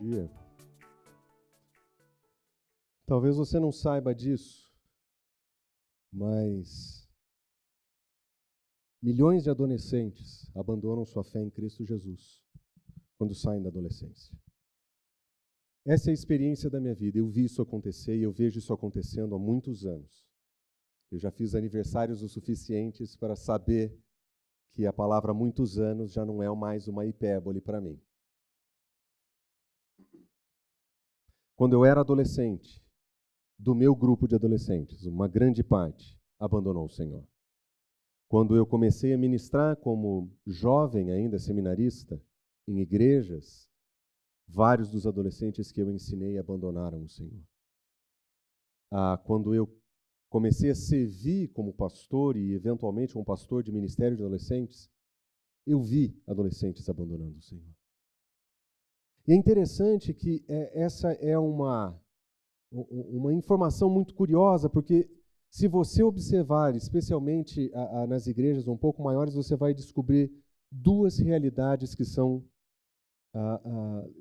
dia. Talvez você não saiba disso, mas milhões de adolescentes abandonam sua fé em Cristo Jesus quando saem da adolescência. Essa é a experiência da minha vida. Eu vi isso acontecer e eu vejo isso acontecendo há muitos anos. Eu já fiz aniversários o suficientes para saber que a palavra muitos anos já não é mais uma hipérbole para mim. Quando eu era adolescente, do meu grupo de adolescentes, uma grande parte abandonou o Senhor. Quando eu comecei a ministrar como jovem ainda, seminarista, em igrejas, vários dos adolescentes que eu ensinei abandonaram o Senhor. Quando eu comecei a servir como pastor e, eventualmente, como pastor de ministério de adolescentes, eu vi adolescentes abandonando o Senhor. E é interessante que essa é uma informação muito curiosa, porque se você observar, especialmente nas igrejas um pouco maiores, você vai descobrir duas realidades que são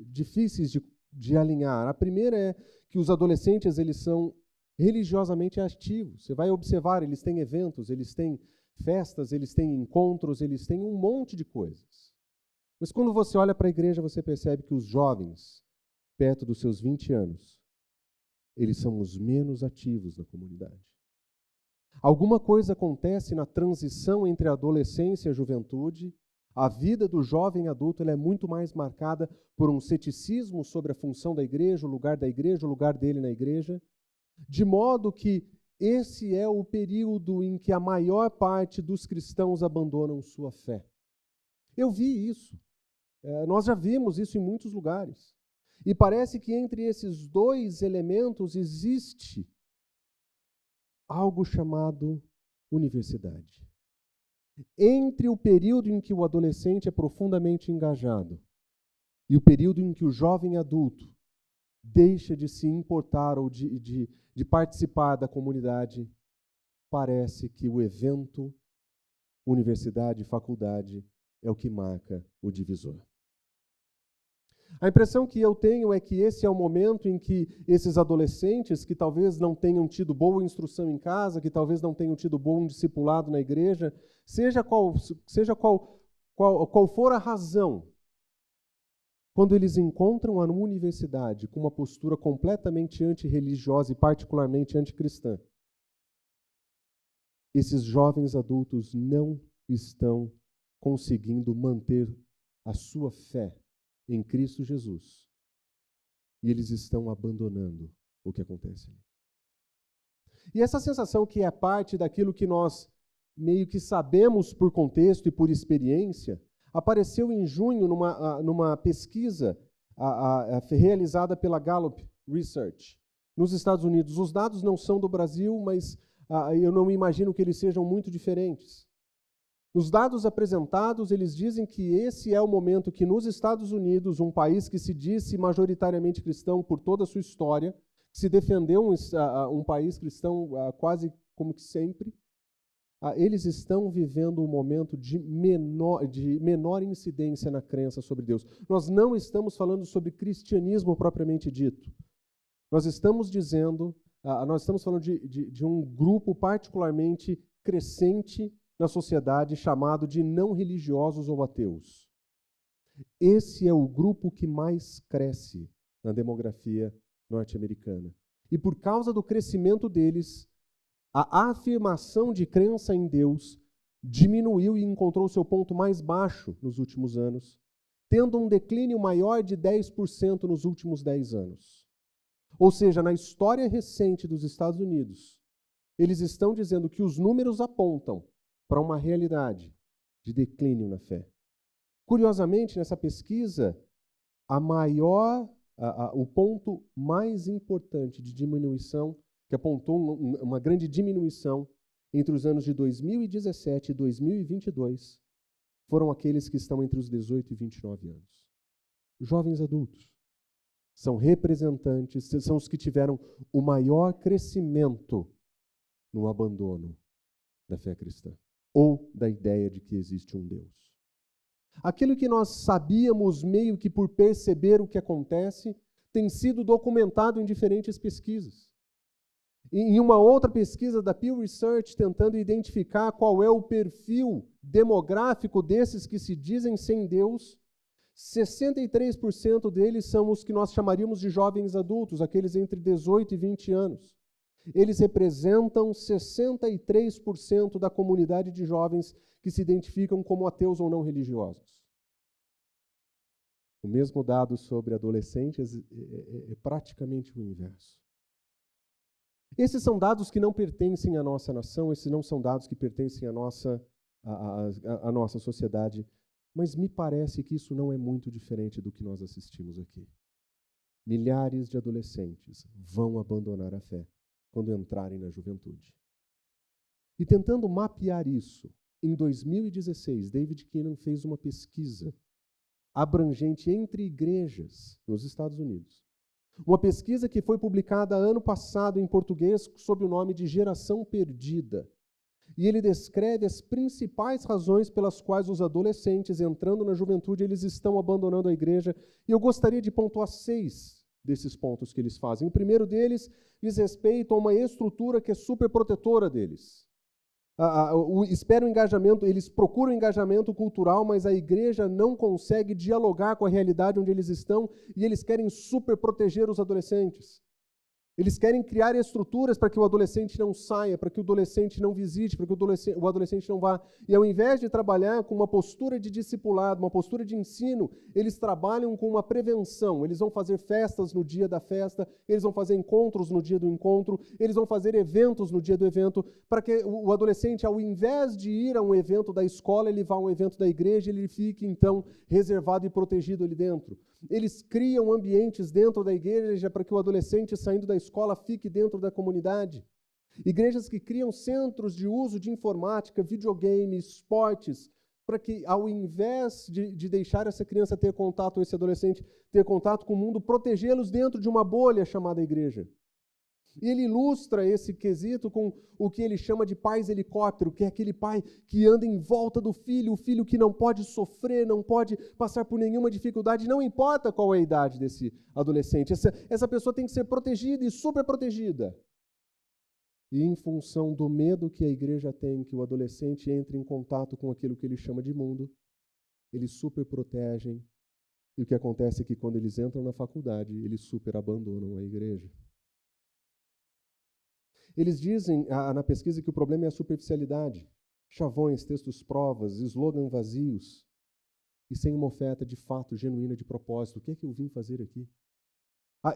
difíceis de alinhar. A primeira é que os adolescentes eles são religiosamente ativos. Você vai observar, eles têm eventos, eles têm festas, eles têm encontros, eles têm um monte de coisas. Mas quando você olha para a igreja, você percebe que os jovens, perto dos seus 20 anos, eles são os menos ativos na comunidade. Alguma coisa acontece na transição entre a adolescência e a juventude. A vida do jovem adulto ela é muito mais marcada por um ceticismo sobre a função da igreja, o lugar dele na igreja, de modo que esse é o período em que a maior parte dos cristãos abandonam sua fé. Eu vi isso. Nós já vimos isso em muitos lugares. E parece que entre esses dois elementos existe algo chamado universidade. Entre o período em que o adolescente é profundamente engajado e o período em que o jovem adulto deixa de se importar ou de participar da comunidade, parece que o evento universidade, faculdade, é o que marca o divisor. A impressão que eu tenho é que esse é o momento em que esses adolescentes, que talvez não tenham tido boa instrução em casa, que talvez não tenham tido bom discipulado na igreja, seja qual for a razão, quando eles encontram a universidade com uma postura completamente antirreligiosa e particularmente anticristã, esses jovens adultos não estão conseguindo manter a sua fé em Cristo Jesus. E eles estão abandonando o que acontece ali. E essa sensação que é parte daquilo que nós meio que sabemos por contexto e por experiência, apareceu em junho numa pesquisa realizada pela Gallup Research nos Estados Unidos. Os dados não são do Brasil, mas eu não imagino que eles sejam muito diferentes. Os dados apresentados, eles dizem que esse é o momento que nos Estados Unidos, um país que se disse majoritariamente cristão por toda a sua história, que se defendeu um país cristão quase como que sempre, eles estão vivendo um momento de menor incidência na crença sobre Deus. Nós não estamos falando sobre cristianismo propriamente dito. Nós estamos falando de um grupo particularmente crescente na sociedade chamado de não religiosos ou ateus. Esse é o grupo que mais cresce na demografia norte-americana. E por causa do crescimento deles, a afirmação de crença em Deus diminuiu e encontrou seu ponto mais baixo nos últimos anos, tendo um declínio maior de 10% nos últimos 10 anos. Ou seja, na história recente dos Estados Unidos, eles estão dizendo que os números apontam para uma realidade de declínio na fé. Curiosamente, nessa pesquisa, o ponto mais importante de diminuição, que apontou uma grande diminuição entre os anos de 2017 e 2022, foram aqueles que estão entre os 18 e 29 anos. Jovens adultos são representantes, são os que tiveram o maior crescimento no abandono da fé cristã, ou da ideia de que existe um Deus. Aquilo que nós sabíamos meio que por perceber o que acontece, tem sido documentado em diferentes pesquisas. Em uma outra pesquisa da Pew Research, tentando identificar qual é o perfil demográfico desses que se dizem sem Deus, 63% deles são os que nós chamaríamos de jovens adultos, aqueles entre 18 e 20 anos. Eles representam 63% da comunidade de jovens que se identificam como ateus ou não religiosos. O mesmo dado sobre adolescentes é praticamente o inverso. Esses são dados que não pertencem à nossa nação, esses não são dados que pertencem à nossa sociedade, mas me parece que isso não é muito diferente do que nós assistimos aqui. Milhares de adolescentes vão abandonar a fé quando entrarem na juventude. E tentando mapear isso, em 2016, David Kinnan fez uma pesquisa abrangente entre igrejas nos Estados Unidos. Uma pesquisa que foi publicada ano passado em português sob o nome de Geração Perdida. E ele descreve as principais razões pelas quais os adolescentes, entrando na juventude, eles estão abandonando a igreja. E eu gostaria de pontuar 6 desses pontos que eles fazem. O primeiro deles diz respeito a uma estrutura que é super protetora deles. Esperam engajamento, eles procuram engajamento cultural, mas a igreja não consegue dialogar com a realidade onde eles estão e eles querem super proteger os adolescentes. Eles querem criar estruturas para que o adolescente não saia, para que o adolescente não visite, para que o adolescente não vá. E ao invés de trabalhar com uma postura de discipulado, uma postura de ensino, eles trabalham com uma prevenção. Eles vão fazer festas no dia da festa, eles vão fazer encontros no dia do encontro, eles vão fazer eventos no dia do evento, para que o adolescente, ao invés de ir a um evento da escola, ele vá a um evento da igreja, ele fique, então, reservado e protegido ali dentro. Eles criam ambientes dentro da igreja para que o adolescente, saindo da escola, fique dentro da comunidade. Igrejas que criam centros de uso de informática, videogame, esportes, para que, ao invés de deixar essa criança ter contato, esse adolescente ter contato com o mundo, protegê-los dentro de uma bolha chamada igreja. E ele ilustra esse quesito com o que ele chama de pais helicóptero, que é aquele pai que anda em volta do filho, o filho que não pode sofrer, não pode passar por nenhuma dificuldade, não importa qual é a idade desse adolescente. Essa pessoa tem que ser protegida e super protegida. E em função do medo que a igreja tem que o adolescente entre em contato com aquilo que ele chama de mundo, eles super protegem. E o que acontece é que quando eles entram na faculdade, eles super abandonam a igreja. Eles dizem na pesquisa que o problema é a superficialidade. Chavões, textos provas, slogans vazios e sem uma oferta de fato genuína de propósito. O que é que eu vim fazer aqui?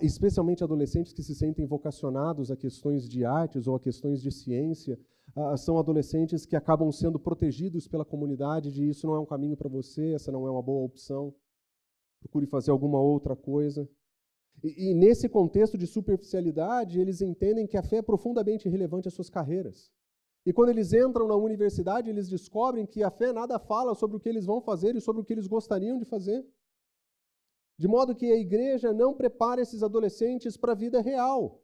Especialmente adolescentes que se sentem vocacionados a questões de artes ou a questões de ciência, são adolescentes que acabam sendo protegidos pela comunidade de isso não é um caminho para você, essa não é uma boa opção, procure fazer alguma outra coisa. E nesse contexto de superficialidade, eles entendem que a fé é profundamente relevante às suas carreiras. E quando eles entram na universidade, eles descobrem que a fé nada fala sobre o que eles vão fazer e sobre o que eles gostariam de fazer. De modo que a igreja não prepara esses adolescentes para a vida real.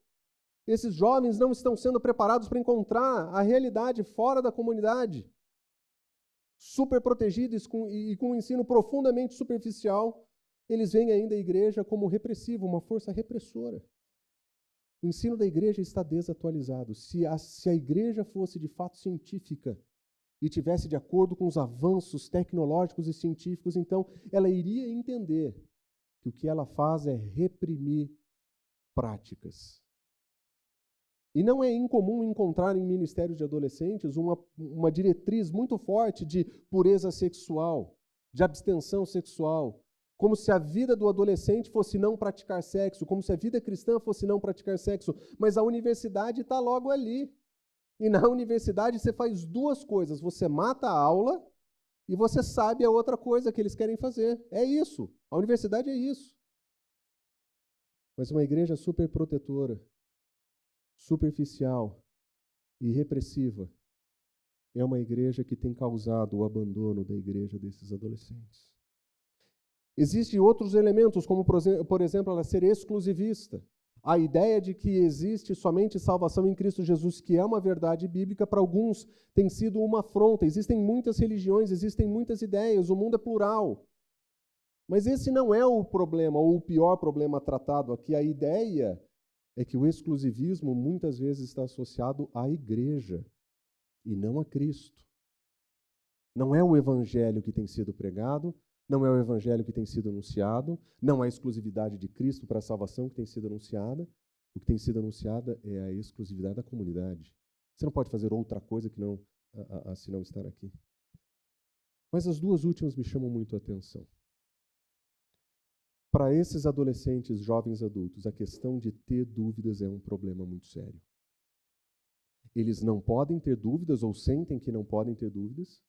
Esses jovens não estão sendo preparados para encontrar a realidade fora da comunidade. Super protegidos e com um ensino profundamente superficial, eles veem ainda a igreja como repressiva, uma força repressora. O ensino da igreja está desatualizado. Se a igreja fosse de fato científica e tivesse de acordo com os avanços tecnológicos e científicos, então ela iria entender que o que ela faz é reprimir práticas. E não é incomum encontrar em ministérios de adolescentes uma diretriz muito forte de pureza sexual, de abstenção sexual, como se a vida do adolescente fosse não praticar sexo, como se a vida cristã fosse não praticar sexo, mas a universidade está logo ali. E na universidade você faz 2 coisas, você mata a aula e você sabe a outra coisa que eles querem fazer. É isso, a universidade é isso. Mas uma igreja super protetora, superficial e repressiva é uma igreja que tem causado o abandono da igreja desses adolescentes. Existem outros elementos, como, por exemplo, ela ser exclusivista. A ideia de que existe somente salvação em Cristo Jesus, que é uma verdade bíblica, para alguns tem sido uma afronta. Existem muitas religiões, existem muitas ideias, o mundo é plural. Mas esse não é o problema, ou o pior problema tratado aqui. A ideia é que o exclusivismo muitas vezes está associado à igreja e não a Cristo. Não é o evangelho que tem sido pregado, não é o evangelho que tem sido anunciado, não é a exclusividade de Cristo para a salvação que tem sido anunciada. O que tem sido anunciada é a exclusividade da comunidade. Você não pode fazer outra coisa que não, se não estar aqui. Mas as duas últimas me chamam muito a atenção. Para esses adolescentes, jovens adultos, a questão de ter dúvidas é um problema muito sério. Eles não podem ter dúvidas ou sentem que não podem ter dúvidas,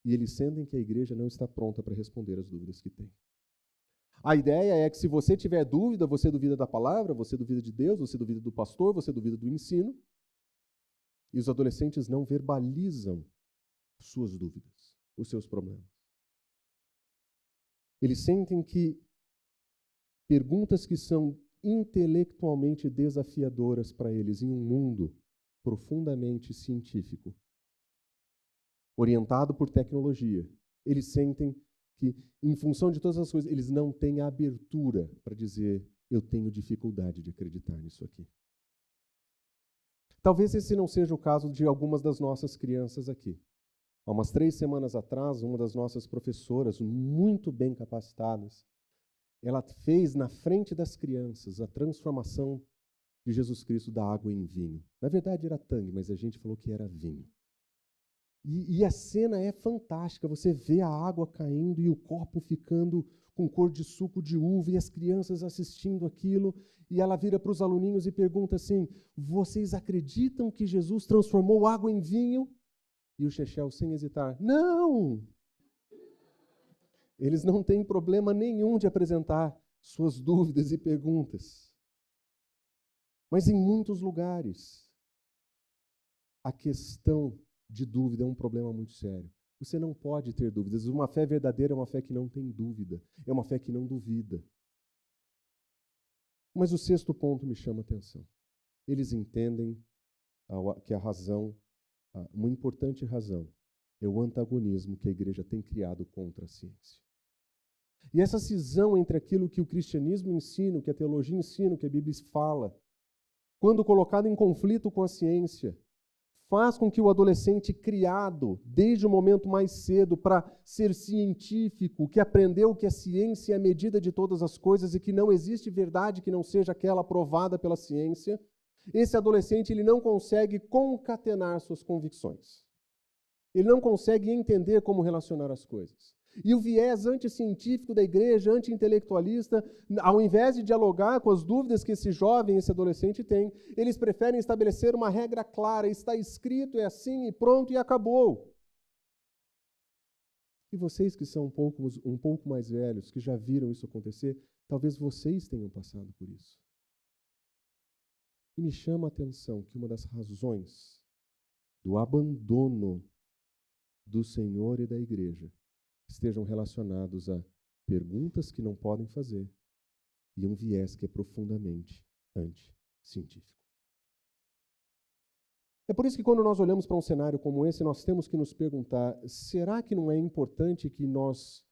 e eles sentem que a igreja não está pronta para responder as dúvidas que têm. A ideia é que se você tiver dúvida, você duvida da palavra, você duvida de Deus, você duvida do pastor, você duvida do ensino, e os adolescentes não verbalizam suas dúvidas, os seus problemas. Eles sentem que perguntas que são intelectualmente desafiadoras para eles em um mundo profundamente científico, orientado por tecnologia, eles sentem que, em função de todas as coisas, eles não têm a abertura para dizer, eu tenho dificuldade de acreditar nisso aqui. Talvez esse não seja o caso de algumas das nossas crianças aqui. Há umas 3 semanas atrás, uma das nossas professoras, muito bem capacitadas, ela fez na frente das crianças a transformação de Jesus Cristo da água em vinho. Na verdade era tangue, mas a gente falou que era vinho. E a cena é fantástica, você vê a água caindo e o copo ficando com cor de suco de uva e as crianças assistindo aquilo, e ela vira para os aluninhos e pergunta assim, vocês acreditam que Jesus transformou água em vinho? E o Chechel, sem hesitar, não! Eles não têm problema nenhum de apresentar suas dúvidas e perguntas. Mas em muitos lugares, a questão de dúvida é um problema muito sério. Você não pode ter dúvidas. Uma fé verdadeira é uma fé que não tem dúvida. É uma fé que não duvida. Mas o 6º ponto me chama a atenção. Eles entendem que a razão, uma importante razão, é o antagonismo que a igreja tem criado contra a ciência. E essa cisão entre aquilo que o cristianismo ensina, o que a teologia ensina, o que a Bíblia fala, quando colocado em conflito com a ciência, faz com que o adolescente criado, desde o momento mais cedo, para ser científico, que aprendeu que a ciência é a medida de todas as coisas e que não existe verdade que não seja aquela provada pela ciência, esse adolescente ele não consegue concatenar suas convicções. Ele não consegue entender como relacionar as coisas. E o viés anticientífico da igreja, anti-intelectualista, ao invés de dialogar com as dúvidas que esse jovem, esse adolescente tem, eles preferem estabelecer uma regra clara, está escrito, é assim e pronto e acabou. E vocês que são um pouco mais velhos, que já viram isso acontecer, talvez vocês tenham passado por isso. E me chama a atenção que uma das razões do abandono do Senhor e da igreja estejam relacionados a perguntas que não podem fazer e um viés que é profundamente anti-científico. É por isso que quando nós olhamos para um cenário como esse, nós temos que nos perguntar, será que não é importante que nós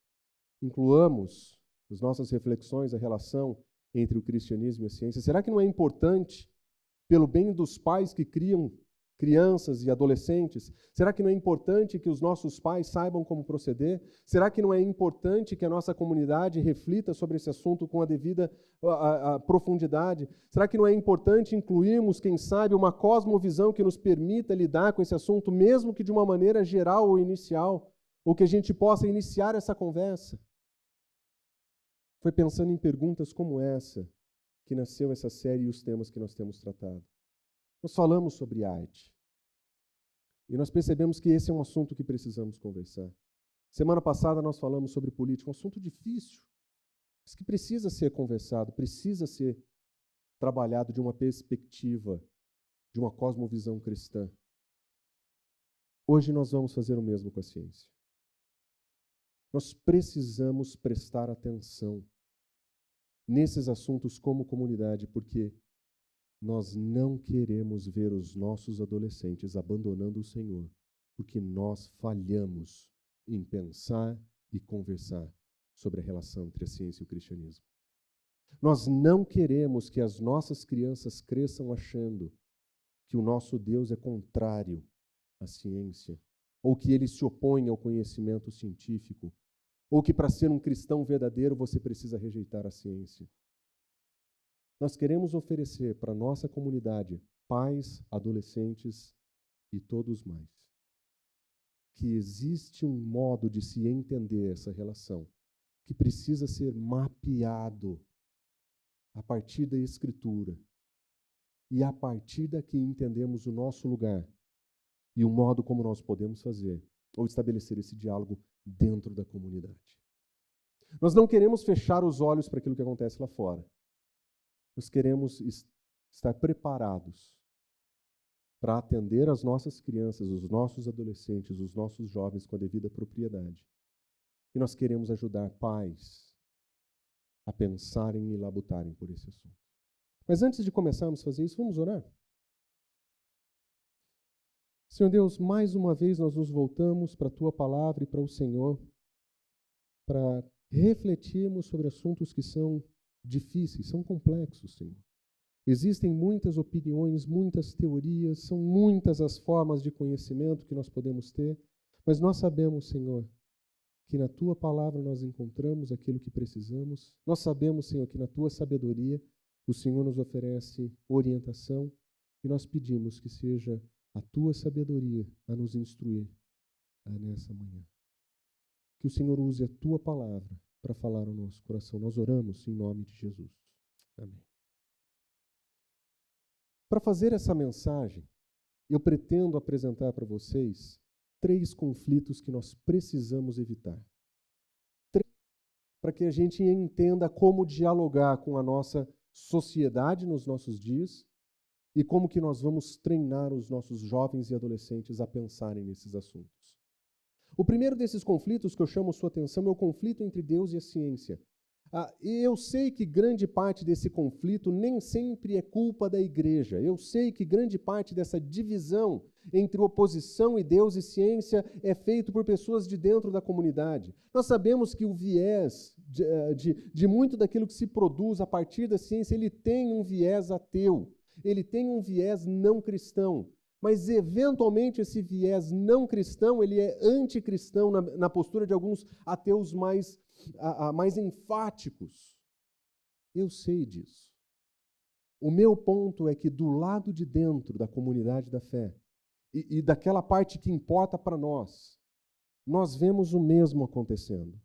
incluamos nas nossas reflexões a relação entre o cristianismo e a ciência? Será que não é importante, pelo bem dos pais que criam crianças e adolescentes, será que não é importante que os nossos pais saibam como proceder? Será que não é importante que a nossa comunidade reflita sobre esse assunto com a devida profundidade? Será que não é importante incluirmos, quem sabe, uma cosmovisão que nos permita lidar com esse assunto, mesmo que de uma maneira geral ou inicial, ou que a gente possa iniciar essa conversa? Foi pensando em perguntas como essa que nasceu essa série e os temas que nós temos tratado. Nós falamos sobre arte. E nós percebemos que esse é um assunto que precisamos conversar. Semana passada nós falamos sobre política, um assunto difícil, mas que precisa ser conversado, precisa ser trabalhado de uma perspectiva, de uma cosmovisão cristã. Hoje nós vamos fazer o mesmo com a ciência. Nós precisamos prestar atenção nesses assuntos como comunidade, porque Nós não queremos ver os nossos adolescentes abandonando o Senhor, porque nós falhamos em pensar e conversar sobre a relação entre a ciência e o cristianismo. Nós não queremos que as nossas crianças cresçam achando que o nosso Deus é contrário à ciência, ou que ele se opõe ao conhecimento científico, ou que para ser um cristão verdadeiro você precisa rejeitar a ciência. Nós queremos oferecer para a nossa comunidade, pais, adolescentes e todos mais, que existe um modo de se entender essa relação, que precisa ser mapeado a partir da Escritura. E a partir daqui entendemos o nosso lugar e o modo como nós podemos fazer ou estabelecer esse diálogo dentro da comunidade. Nós não queremos fechar os olhos para aquilo que acontece lá fora. Nós queremos estar preparados para atender as nossas crianças, os nossos adolescentes, os nossos jovens com a devida propriedade. E nós queremos ajudar pais a pensarem e labutarem por esse assunto. Mas antes de começarmos a fazer isso, vamos orar? Senhor Deus, mais uma vez nós nos voltamos para a Tua palavra e para o Senhor, para refletirmos sobre assuntos que são difíceis, são complexos, Senhor. Existem muitas opiniões, muitas teorias, são muitas as formas de conhecimento que nós podemos ter, mas nós sabemos, Senhor, que na Tua palavra nós encontramos aquilo que precisamos. Nós sabemos, Senhor, que na Tua sabedoria o Senhor nos oferece orientação e nós pedimos que seja a Tua sabedoria a nos instruir nessa manhã. Que o Senhor use a Tua palavra para falar ao nosso coração. Nós oramos em nome de Jesus. Amém. Para fazer essa mensagem, eu pretendo apresentar para vocês 3 conflitos que nós precisamos evitar. Para que a gente entenda como dialogar com a nossa sociedade nos nossos dias e como que nós vamos treinar os nossos jovens e adolescentes a pensarem nesses assuntos. O primeiro desses conflitos que eu chamo sua atenção é o conflito entre Deus e a ciência. E eu sei que grande parte desse conflito nem sempre é culpa da igreja. Eu sei que grande parte dessa divisão entre oposição e Deus e ciência é feito por pessoas de dentro da comunidade. Nós sabemos que o viés de muito daquilo que se produz a partir da ciência, ele tem um viés ateu, ele tem um viés não cristão. Mas, eventualmente, esse viés não cristão, ele é anticristão na postura de alguns ateus mais enfáticos. Eu sei disso. O meu ponto é que do lado de dentro da comunidade da fé e daquela parte que importa para nós, nós vemos o mesmo acontecendo.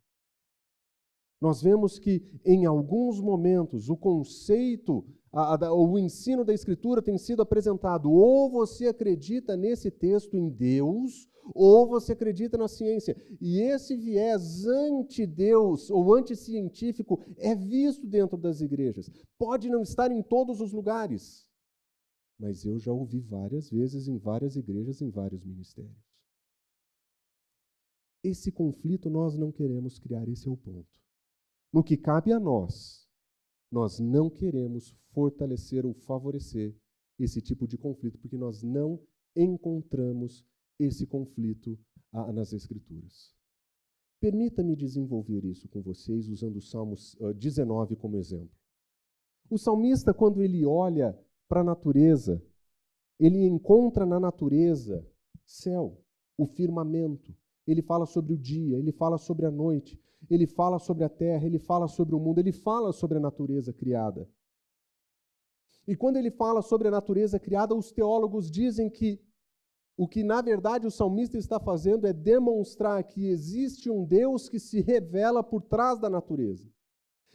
Nós vemos que, em alguns momentos, o conceito, o ensino da Escritura tem sido apresentado. Ou você acredita nesse texto em Deus, ou você acredita na ciência. E esse viés anti-Deus ou anticientífico é visto dentro das igrejas. Pode não estar em todos os lugares, mas eu já ouvi várias vezes em várias igrejas, em vários ministérios. Esse conflito nós não queremos criar, esse é o ponto. No que cabe a nós não queremos fortalecer ou favorecer esse tipo de conflito, porque nós não encontramos esse conflito nas Escrituras. Permita-me desenvolver isso com vocês usando o Salmo 19 como exemplo. O salmista, quando ele olha para a natureza, ele encontra na natureza céu, o firmamento. Ele fala sobre o dia, ele fala sobre a noite, ele fala sobre a terra, ele fala sobre o mundo, ele fala sobre a natureza criada. E quando ele fala sobre a natureza criada, os teólogos dizem que o que, na verdade, o salmista está fazendo é demonstrar que existe um Deus que se revela por trás da natureza.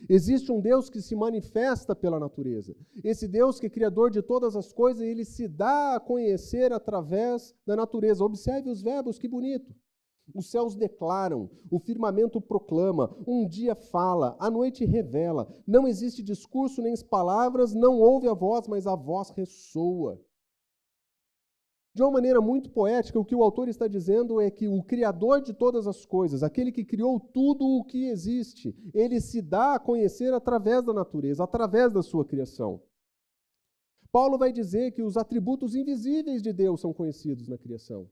Existe um Deus que se manifesta pela natureza. Esse Deus que é criador de todas as coisas, ele se dá a conhecer através da natureza. Observe os verbos, que bonito. Os céus declaram, o firmamento proclama, um dia fala, a noite revela. Não existe discurso nem palavras, não ouve a voz, mas a voz ressoa. De uma maneira muito poética, o que o autor está dizendo é que o Criador de todas as coisas, aquele que criou tudo o que existe, ele se dá a conhecer através da natureza, através da sua criação. Paulo vai dizer que os atributos invisíveis de Deus são conhecidos na criação.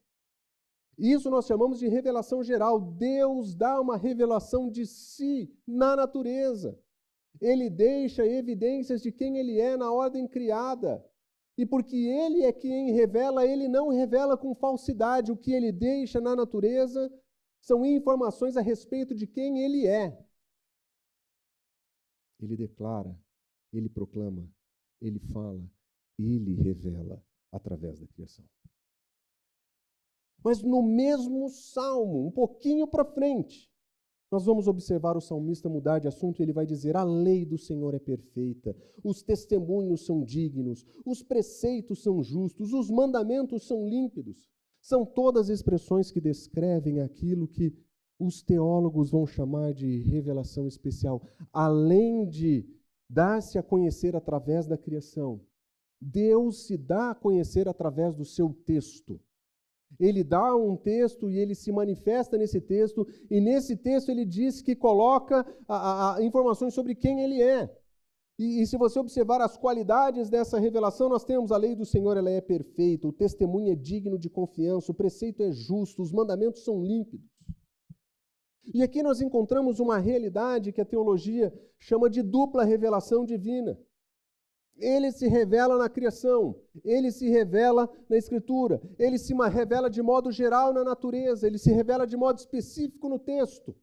Isso nós chamamos de revelação geral. Deus dá uma revelação de si na natureza. Ele deixa evidências de quem ele é na ordem criada. E porque ele é quem revela, ele não revela com falsidade. O que ele deixa na natureza são informações a respeito de quem ele é. Ele declara, ele proclama, ele fala, ele revela através da criação. Mas no mesmo salmo, um pouquinho para frente, nós vamos observar o salmista mudar de assunto e ele vai dizer: a lei do Senhor é perfeita, os testemunhos são dignos, os preceitos são justos, os mandamentos são límpidos. São todas expressões que descrevem aquilo que os teólogos vão chamar de revelação especial. Além de dar-se a conhecer através da criação, Deus se dá a conhecer através do seu texto. Ele dá um texto e ele se manifesta nesse texto, e nesse texto ele diz que coloca informações sobre quem ele é. E se você observar as qualidades dessa revelação, nós temos a lei do Senhor, ela é perfeita, o testemunho é digno de confiança, o preceito é justo, os mandamentos são límpidos. E aqui nós encontramos uma realidade que a teologia chama de dupla revelação divina. Ele se revela na criação, ele se revela na Escritura, ele se revela de modo geral na natureza, ele se revela de modo específico no texto.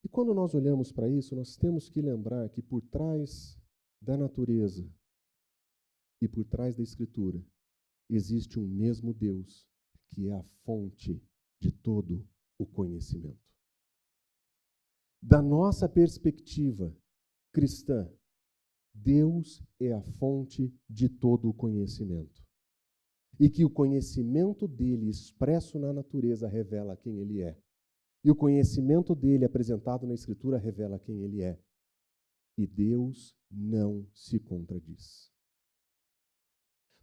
E quando nós olhamos para isso, nós temos que lembrar que por trás da natureza e por trás da Escritura existe um mesmo Deus, que é a fonte de todo o conhecimento. Da nossa perspectiva cristã, Deus é a fonte de todo o conhecimento. E que o conhecimento dele expresso na natureza revela quem ele é. E o conhecimento dele apresentado na Escritura revela quem ele é. E Deus não se contradiz.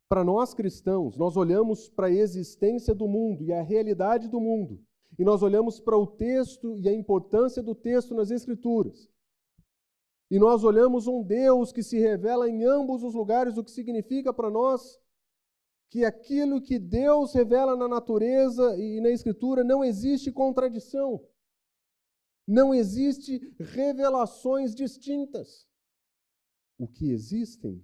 Para nós cristãos, nós olhamos para a existência do mundo e a realidade do mundo. E nós olhamos para o texto e a importância do texto nas Escrituras. E nós olhamos um Deus que se revela em ambos os lugares, o que significa para nós que aquilo que Deus revela na natureza e na Escritura não existe contradição. Não existe revelações distintas. O que existem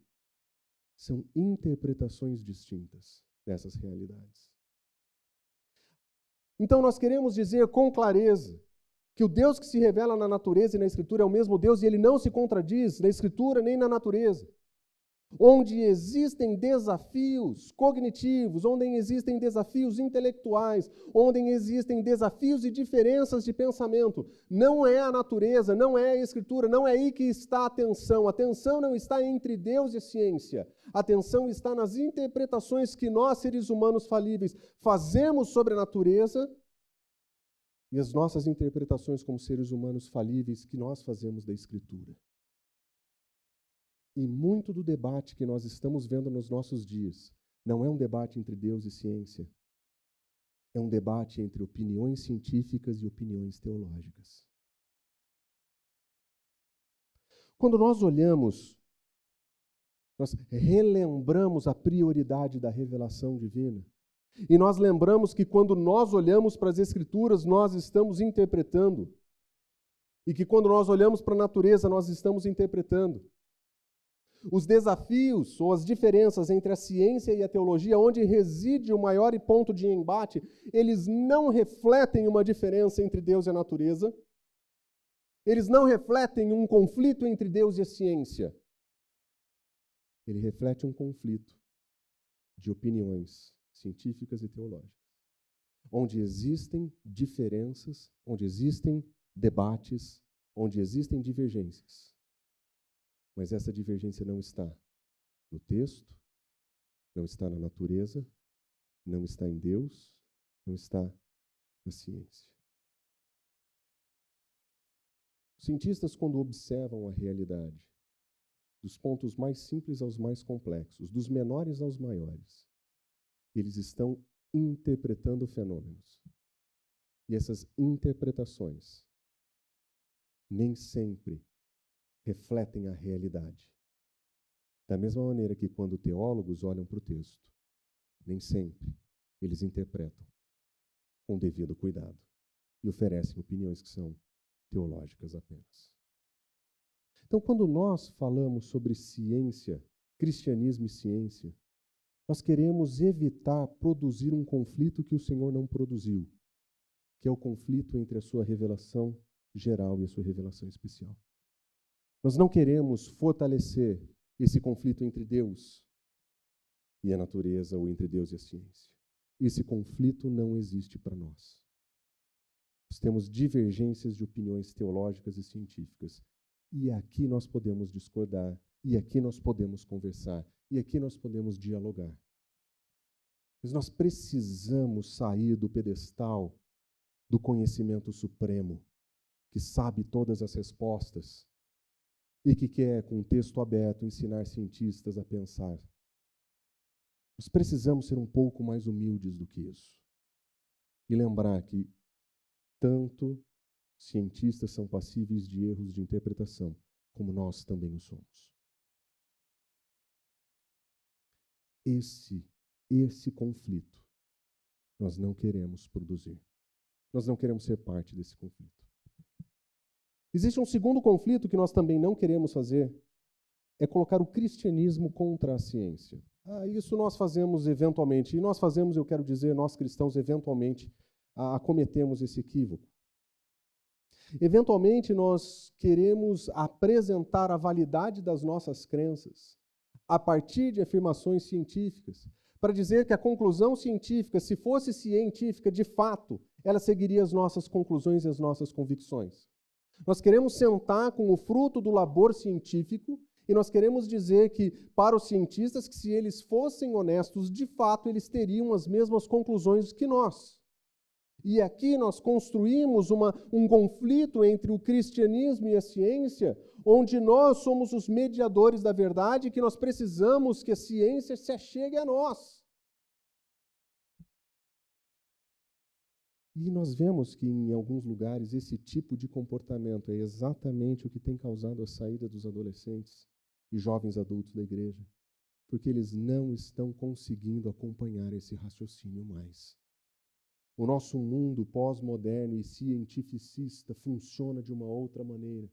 são interpretações distintas dessas realidades. Então nós queremos dizer com clareza que o Deus que se revela na natureza e na Escritura é o mesmo Deus e ele não se contradiz na Escritura nem na natureza. Onde existem desafios cognitivos, onde existem desafios intelectuais, onde existem desafios e diferenças de pensamento, não é a natureza, não é a Escritura, não é aí que está a atenção. A atenção não está entre Deus e a ciência. A atenção está nas interpretações que nós, seres humanos falíveis, fazemos sobre a natureza e as nossas interpretações como seres humanos falíveis que nós fazemos da Escritura. E muito do debate que nós estamos vendo nos nossos dias não é um debate entre Deus e ciência. É um debate entre opiniões científicas e opiniões teológicas. Quando nós olhamos, nós relembramos a prioridade da revelação divina. E nós lembramos que quando nós olhamos para as Escrituras, nós estamos interpretando. E que quando nós olhamos para a natureza, nós estamos interpretando. Os desafios ou as diferenças entre a ciência e a teologia, onde reside o maior ponto de embate, eles não refletem uma diferença entre Deus e a natureza. Eles não refletem um conflito entre Deus e a ciência. Ele reflete um conflito de opiniões científicas e teológicas, onde existem diferenças, onde existem debates, onde existem divergências. Mas essa divergência não está no texto, não está na natureza, não está em Deus, não está na ciência. Os cientistas, quando observam a realidade, dos pontos mais simples aos mais complexos, dos menores aos maiores, eles estão interpretando fenômenos. E essas interpretações nem sempre refletem a realidade. Da mesma maneira que quando teólogos olham para o texto, nem sempre eles interpretam com devido cuidado e oferecem opiniões que são teológicas apenas. Então, quando nós falamos sobre ciência, cristianismo e ciência, nós queremos evitar produzir um conflito que o Senhor não produziu, que é o conflito entre a sua revelação geral e a sua revelação especial. Nós não queremos fortalecer esse conflito entre Deus e a natureza, ou entre Deus e a ciência. Esse conflito não existe para nós. Nós temos divergências de opiniões teológicas e científicas. E aqui nós podemos discordar, e aqui nós podemos conversar, e aqui nós podemos dialogar. Mas nós precisamos sair do pedestal do conhecimento supremo, que sabe todas as respostas e que quer, com um texto aberto, ensinar cientistas a pensar. Nós precisamos ser um pouco mais humildes do que isso. E lembrar que tanto cientistas são passíveis de erros de interpretação, como nós também o somos. Esse conflito nós não queremos produzir. Nós não queremos ser parte desse conflito. Existe um segundo conflito que nós também não queremos fazer, é colocar o cristianismo contra a ciência. Isso nós fazemos eventualmente, e nós fazemos, eu quero dizer, nós cristãos eventualmente acometemos esse equívoco. Eventualmente nós queremos apresentar a validade das nossas crenças a partir de afirmações científicas, para dizer que a conclusão científica, se fosse científica de fato, ela seguiria as nossas conclusões e as nossas convicções. Nós queremos sentar com o fruto do labor científico e nós queremos dizer que, para os cientistas, que se eles fossem honestos, de fato, eles teriam as mesmas conclusões que nós. E aqui nós construímos um conflito entre o cristianismo e a ciência, onde nós somos os mediadores da verdade, que nós precisamos que a ciência se achegue a nós. E nós vemos que, em alguns lugares, esse tipo de comportamento é exatamente o que tem causado a saída dos adolescentes e jovens adultos da igreja, porque eles não estão conseguindo acompanhar esse raciocínio mais. O nosso mundo pós-moderno e cientificista funciona de uma outra maneira.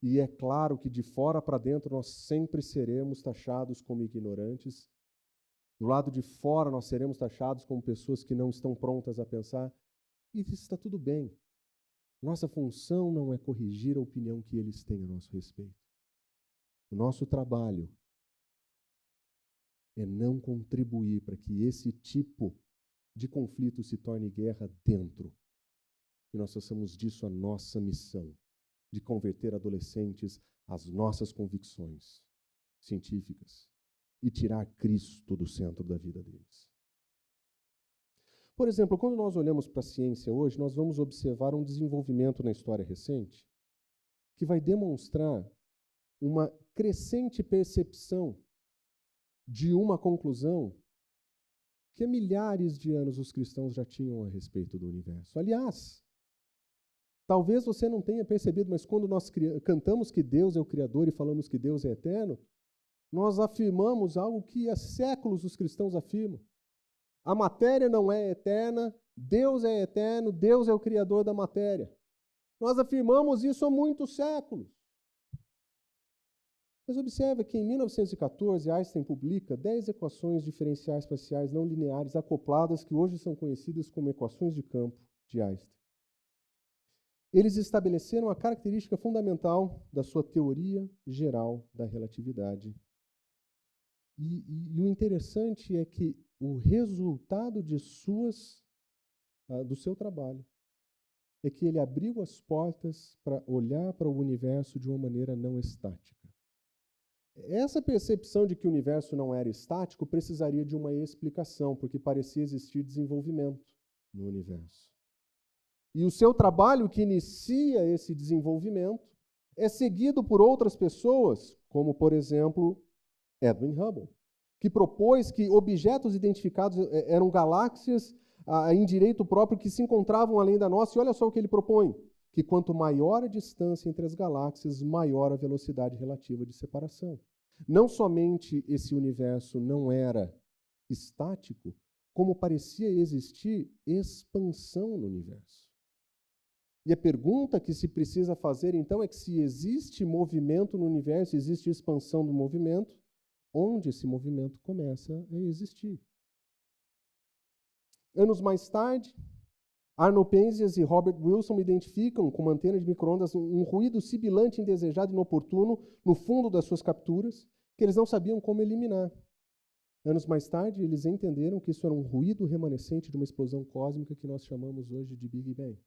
E é claro que de fora para dentro nós sempre seremos taxados como ignorantes. Do lado de fora nós seremos taxados como pessoas que não estão prontas a pensar. E isso está tudo bem. Nossa função não é corrigir a opinião que eles têm a nosso respeito. O nosso trabalho é não contribuir para que esse tipo de conflito se torne guerra dentro. E nós façamos disso a nossa missão, de converter adolescentes às nossas convicções científicas e tirar Cristo do centro da vida deles. Por exemplo, quando nós olhamos para a ciência hoje, nós vamos observar um desenvolvimento na história recente que vai demonstrar uma crescente percepção de uma conclusão que há milhares de anos os cristãos já tinham a respeito do universo. Aliás, talvez você não tenha percebido, mas quando nós cantamos que Deus é o Criador e falamos que Deus é eterno, nós afirmamos algo que há séculos os cristãos afirmam. A matéria não é eterna, Deus é eterno, Deus é o Criador da matéria. Nós afirmamos isso há muitos séculos. Mas observa que em 1914 Einstein publica 10 equações diferenciais parciais não lineares acopladas que hoje são conhecidas como equações de campo de Einstein. Eles estabeleceram a característica fundamental da sua teoria geral da relatividade. E o interessante é que o resultado do seu trabalho é que ele abriu as portas para olhar para o universo de uma maneira não estática. Essa percepção de que o universo não era estático precisaria de uma explicação, porque parecia existir desenvolvimento no universo. E o seu trabalho que inicia esse desenvolvimento é seguido por outras pessoas, como, por exemplo, Edwin Hubble, que propôs que objetos identificados eram galáxias em direito próprio que se encontravam além da nossa. E olha só o que ele propõe, que quanto maior a distância entre as galáxias, maior a velocidade relativa de separação. Não somente esse universo não era estático, como parecia existir expansão no universo. E a pergunta que se precisa fazer, então, é que se existe movimento no universo, existe expansão do movimento, onde esse movimento começa a existir. Anos mais tarde, Arnold Penzias e Robert Wilson identificam com uma antena de micro-ondas um ruído sibilante, indesejado e inoportuno no fundo das suas capturas, que eles não sabiam como eliminar. Anos mais tarde, eles entenderam que isso era um ruído remanescente de uma explosão cósmica que nós chamamos hoje de Big Bang.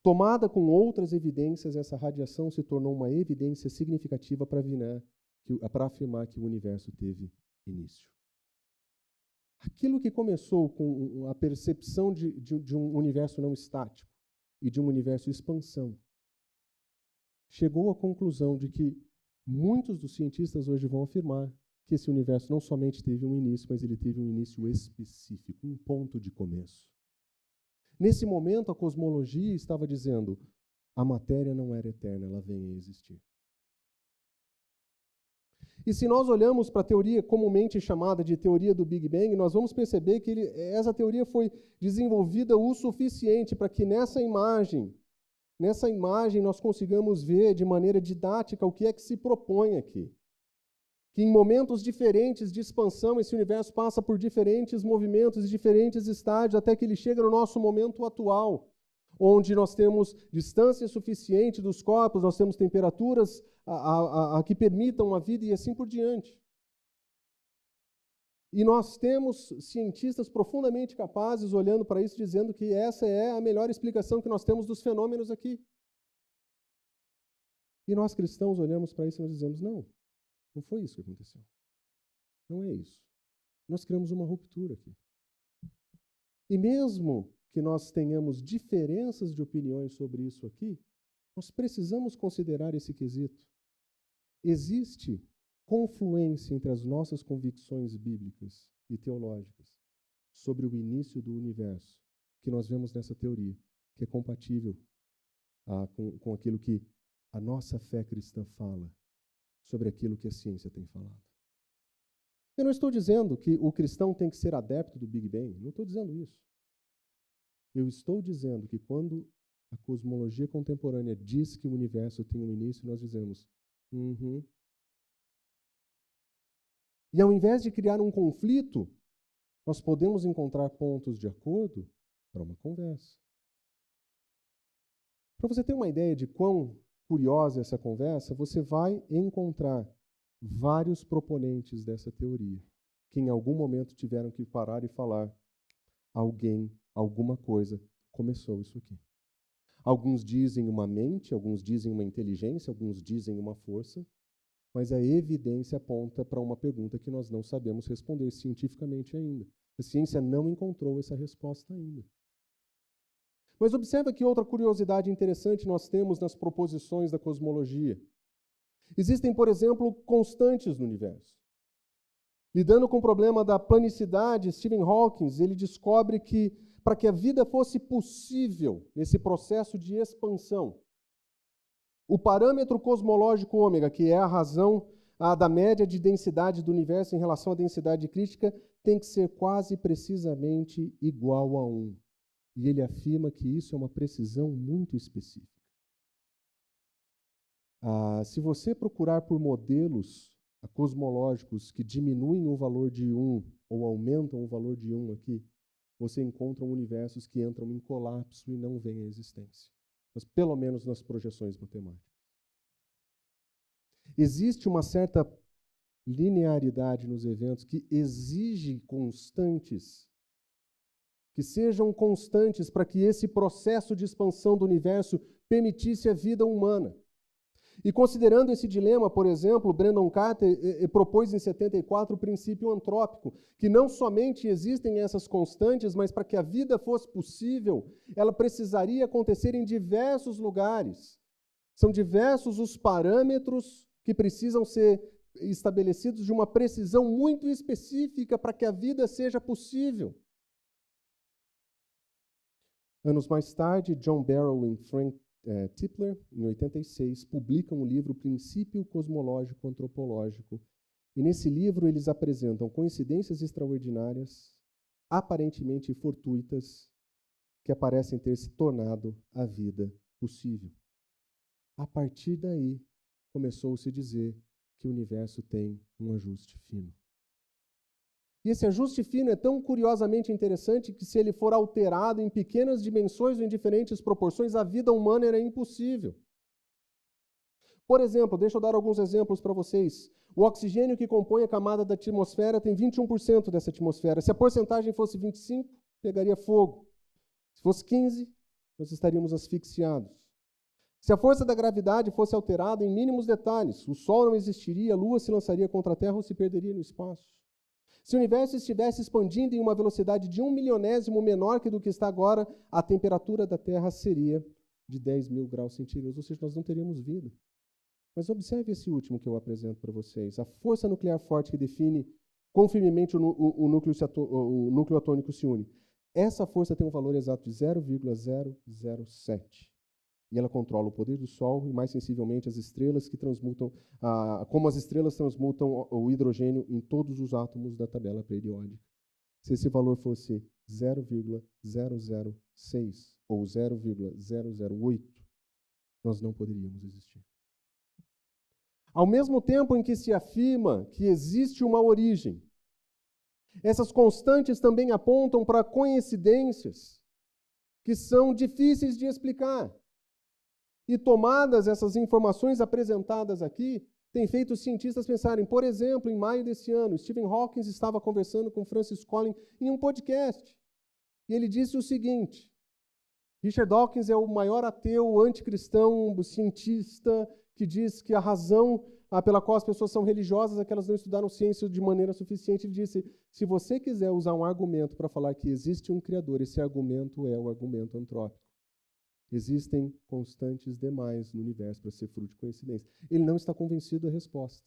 Tomada com outras evidências, essa radiação se tornou uma evidência significativa para afirmar que o universo teve início. Aquilo que começou com a percepção de um universo não estático e de um universo expansão, chegou à conclusão de que muitos dos cientistas hoje vão afirmar que esse universo não somente teve um início, mas ele teve um início específico, um ponto de começo. Nesse momento, a cosmologia estava dizendo: a matéria não era eterna, ela vem a existir. E se nós olhamos para a teoria comumente chamada de teoria do Big Bang, nós vamos perceber que essa teoria foi desenvolvida o suficiente para que nessa imagem nós consigamos ver de maneira didática o que é que se propõe aqui. Que em momentos diferentes de expansão, esse universo passa por diferentes movimentos e diferentes estágios, até que ele chega no nosso momento atual, onde nós temos distância suficiente dos corpos, nós temos temperaturas que permitam a vida e assim por diante. E nós temos cientistas profundamente capazes olhando para isso, dizendo que essa é a melhor explicação que nós temos dos fenômenos aqui. E nós cristãos olhamos para isso e nós dizemos: não foi isso que aconteceu. Não é isso. Nós criamos uma ruptura aqui. E mesmo que nós tenhamos diferenças de opiniões sobre isso aqui, nós precisamos considerar esse quesito. Existe confluência entre as nossas convicções bíblicas e teológicas sobre o início do universo, que nós vemos nessa teoria, que é compatível com aquilo que a nossa fé cristã fala sobre aquilo que a ciência tem falado. Eu não estou dizendo que o cristão tem que ser adepto do Big Bang, não estou dizendo isso. Eu estou dizendo que quando a cosmologia contemporânea diz que o universo tem um início, nós dizemos: E ao invés de criar um conflito, nós podemos encontrar pontos de acordo para uma conversa. Para você ter uma ideia de quão curiosa essa conversa, você vai encontrar vários proponentes dessa teoria, que em algum momento tiveram que parar e falar: alguém, alguma coisa, começou isso aqui. Alguns dizem uma mente, alguns dizem uma inteligência, alguns dizem uma força, mas a evidência aponta para uma pergunta que nós não sabemos responder cientificamente ainda. A ciência não encontrou essa resposta ainda. Mas observa que outra curiosidade interessante nós temos nas proposições da cosmologia. Existem, por exemplo, constantes no universo. Lidando com o problema da planicidade, Stephen Hawking, ele descobre que para que a vida fosse possível nesse processo de expansão, o parâmetro cosmológico ômega, que é a razão da média de densidade do universo em relação à densidade crítica, tem que ser quase precisamente igual a 1. E ele afirma que isso é uma precisão muito específica. Se você procurar por modelos cosmológicos que diminuem o valor de 1 ou aumentam o valor de 1 aqui, você encontra universos que entram em colapso e não vêm à existência. Mas pelo menos nas projeções matemáticas. Existe uma certa linearidade nos eventos que exige constantes, que sejam constantes para que esse processo de expansão do universo permitisse a vida humana. E considerando esse dilema, por exemplo, Brandon Carter propôs em 74 o princípio antrópico, que não somente existem essas constantes, mas para que a vida fosse possível, ela precisaria acontecer em diversos lugares. São diversos os parâmetros que precisam ser estabelecidos de uma precisão muito específica para que a vida seja possível. Anos mais tarde, John Barrow Tipler, em 86, publicam o livro Princípio Cosmológico Antropológico. E nesse livro eles apresentam coincidências extraordinárias, aparentemente fortuitas, que parecem ter se tornado a vida possível. A partir daí, começou-se a dizer que o universo tem um ajuste fino. E esse ajuste fino é tão curiosamente interessante que, se ele for alterado em pequenas dimensões ou em diferentes proporções, a vida humana era impossível. Por exemplo, deixa eu dar alguns exemplos para vocês. O oxigênio que compõe a camada da atmosfera tem 21% dessa atmosfera. Se a porcentagem fosse 25%, pegaria fogo. Se fosse 15%, nós estaríamos asfixiados. Se a força da gravidade fosse alterada em mínimos detalhes, o Sol não existiria, a Lua se lançaria contra a Terra ou se perderia no espaço. Se o universo estivesse expandindo em uma velocidade de 1 milionésimo menor que do que está agora, a temperatura da Terra seria de 10 mil graus centígrados, ou seja, nós não teríamos vida. Mas observe esse último que eu apresento para vocês. A força nuclear forte que define quão firmemente o núcleo atômico se une. Essa força tem um valor exato de 0,007. E ela controla o poder do Sol e, mais sensivelmente, as estrelas que transmutam, como as estrelas transmutam o hidrogênio em todos os átomos da tabela periódica. Se esse valor fosse 0,006 ou 0,008, nós não poderíamos existir. Ao mesmo tempo em que se afirma que existe uma origem, essas constantes também apontam para coincidências que são difíceis de explicar. E tomadas essas informações apresentadas aqui, tem feito os cientistas pensarem. Por exemplo, em maio desse ano, Stephen Hawking estava conversando com Francis Collins em um podcast. E ele disse o seguinte: Richard Dawkins é o maior ateu, anticristão, cientista, que diz que a razão pela qual as pessoas são religiosas é que elas não estudaram ciência de maneira suficiente. Ele disse, se você quiser usar um argumento para falar que existe um Criador, esse argumento é o argumento antrópico. Existem constantes demais no universo para ser fruto de coincidência. Ele não está convencido da resposta,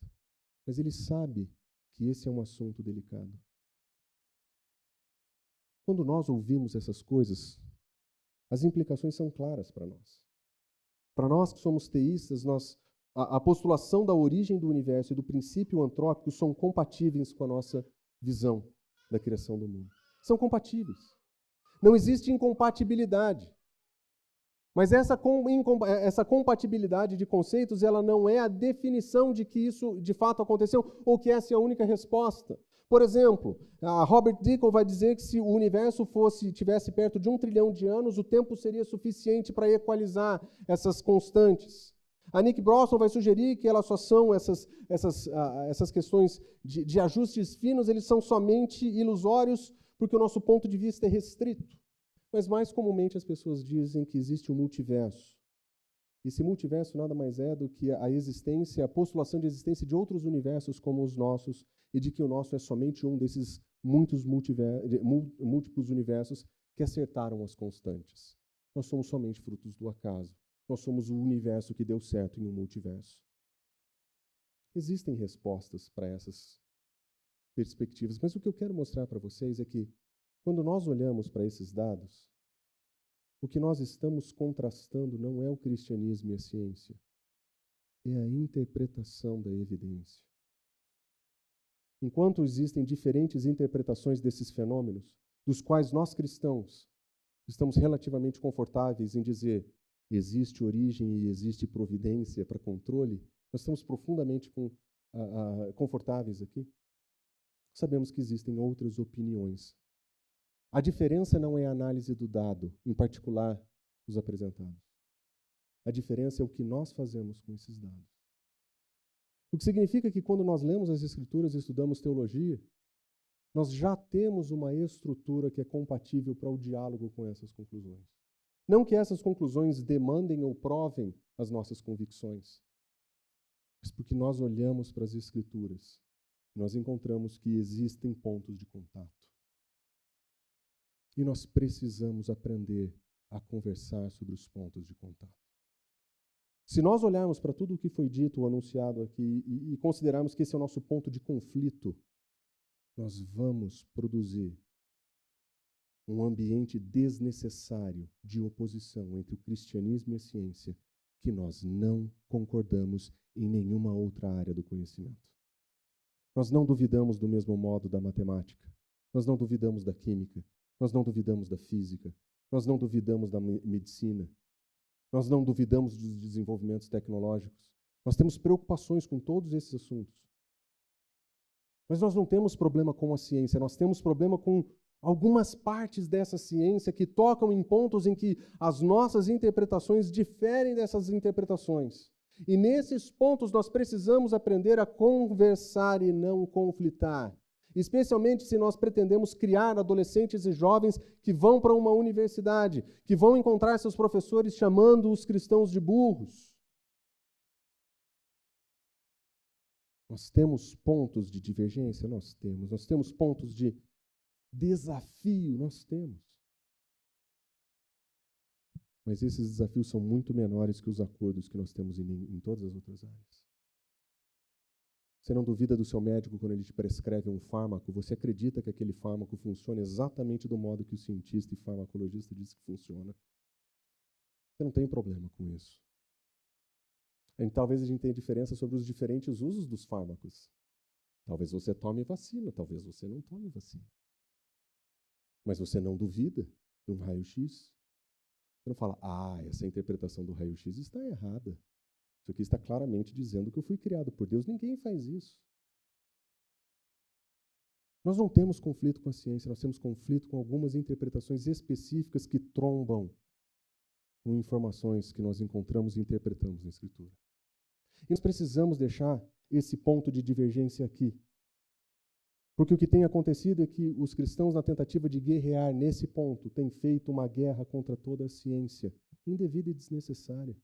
mas ele sabe que esse é um assunto delicado. Quando nós ouvimos essas coisas, as implicações são claras para nós. Para nós que somos teístas, a postulação da origem do universo e do princípio antrópico são compatíveis com a nossa visão da criação do mundo. São compatíveis. Não existe incompatibilidade. Mas essa compatibilidade de conceitos, ela não é a definição de que isso de fato aconteceu ou que essa é a única resposta. Por exemplo, Robert Dickel vai dizer que se o universo tivesse perto de 1 trilhão de anos, o tempo seria suficiente para equalizar essas constantes. A Nick Brosnan vai sugerir que elas só são essas questões de ajustes finos, eles são somente ilusórios porque o nosso ponto de vista é restrito. Mas mais comumente as pessoas dizem que existe um multiverso. Esse multiverso nada mais é do que a postulação de existência de outros universos como os nossos e de que o nosso é somente um desses múltiplos universos que acertaram as constantes. Nós somos somente frutos do acaso. Nós somos o universo que deu certo em um multiverso. Existem respostas para essas perspectivas, mas o que eu quero mostrar para vocês é que quando nós olhamos para esses dados, o que nós estamos contrastando não é o cristianismo e a ciência, é a interpretação da evidência. Enquanto existem diferentes interpretações desses fenômenos, dos quais nós cristãos estamos relativamente confortáveis em dizer existe origem e existe providência para controle, nós estamos profundamente confortáveis aqui. Sabemos que existem outras opiniões. A diferença não é a análise do dado, em particular os apresentados. A diferença é o que nós fazemos com esses dados. O que significa que quando nós lemos as Escrituras e estudamos teologia, nós já temos uma estrutura que é compatível para o diálogo com essas conclusões. Não que essas conclusões demandem ou provem as nossas convicções, mas porque nós olhamos para as Escrituras e nós encontramos que existem pontos de contato. E nós precisamos aprender a conversar sobre os pontos de contato. Se nós olharmos para tudo o que foi dito ou anunciado aqui e considerarmos que esse é o nosso ponto de conflito, nós vamos produzir um ambiente desnecessário de oposição entre o cristianismo e a ciência, que nós não concordamos em nenhuma outra área do conhecimento. Nós não duvidamos do mesmo modo da matemática, nós não duvidamos da química, nós não duvidamos da física, nós não duvidamos da medicina, nós não duvidamos dos desenvolvimentos tecnológicos. Nós temos preocupações com todos esses assuntos. Mas nós não temos problema com a ciência, nós temos problema com algumas partes dessa ciência que tocam em pontos em que as nossas interpretações diferem dessas interpretações. E nesses pontos nós precisamos aprender a conversar e não conflitar. Especialmente se nós pretendemos criar adolescentes e jovens que vão para uma universidade, que vão encontrar seus professores chamando os cristãos de burros. Nós temos pontos de divergência? Nós temos. Nós temos pontos de desafio? Nós temos. Mas esses desafios são muito menores que os acordos que nós temos em todas as outras áreas. Você não duvida do seu médico quando ele te prescreve um fármaco, você acredita que aquele fármaco funciona exatamente do modo que o cientista e farmacologista diz que funciona. Você não tem problema com isso. Talvez a gente tenha diferença sobre os diferentes usos dos fármacos. Talvez você tome vacina, talvez você não tome vacina. Mas você não duvida de um raio-x. Você não fala, essa interpretação do raio-x está errada. Isso aqui está claramente dizendo que eu fui criado por Deus. Ninguém faz isso. Nós não temos conflito com a ciência, nós temos conflito com algumas interpretações específicas que trombam com informações que nós encontramos e interpretamos na Escritura. E nós precisamos deixar esse ponto de divergência aqui. Porque o que tem acontecido é que os cristãos, na tentativa de guerrear nesse ponto, têm feito uma guerra contra toda a ciência, indevida e desnecessária.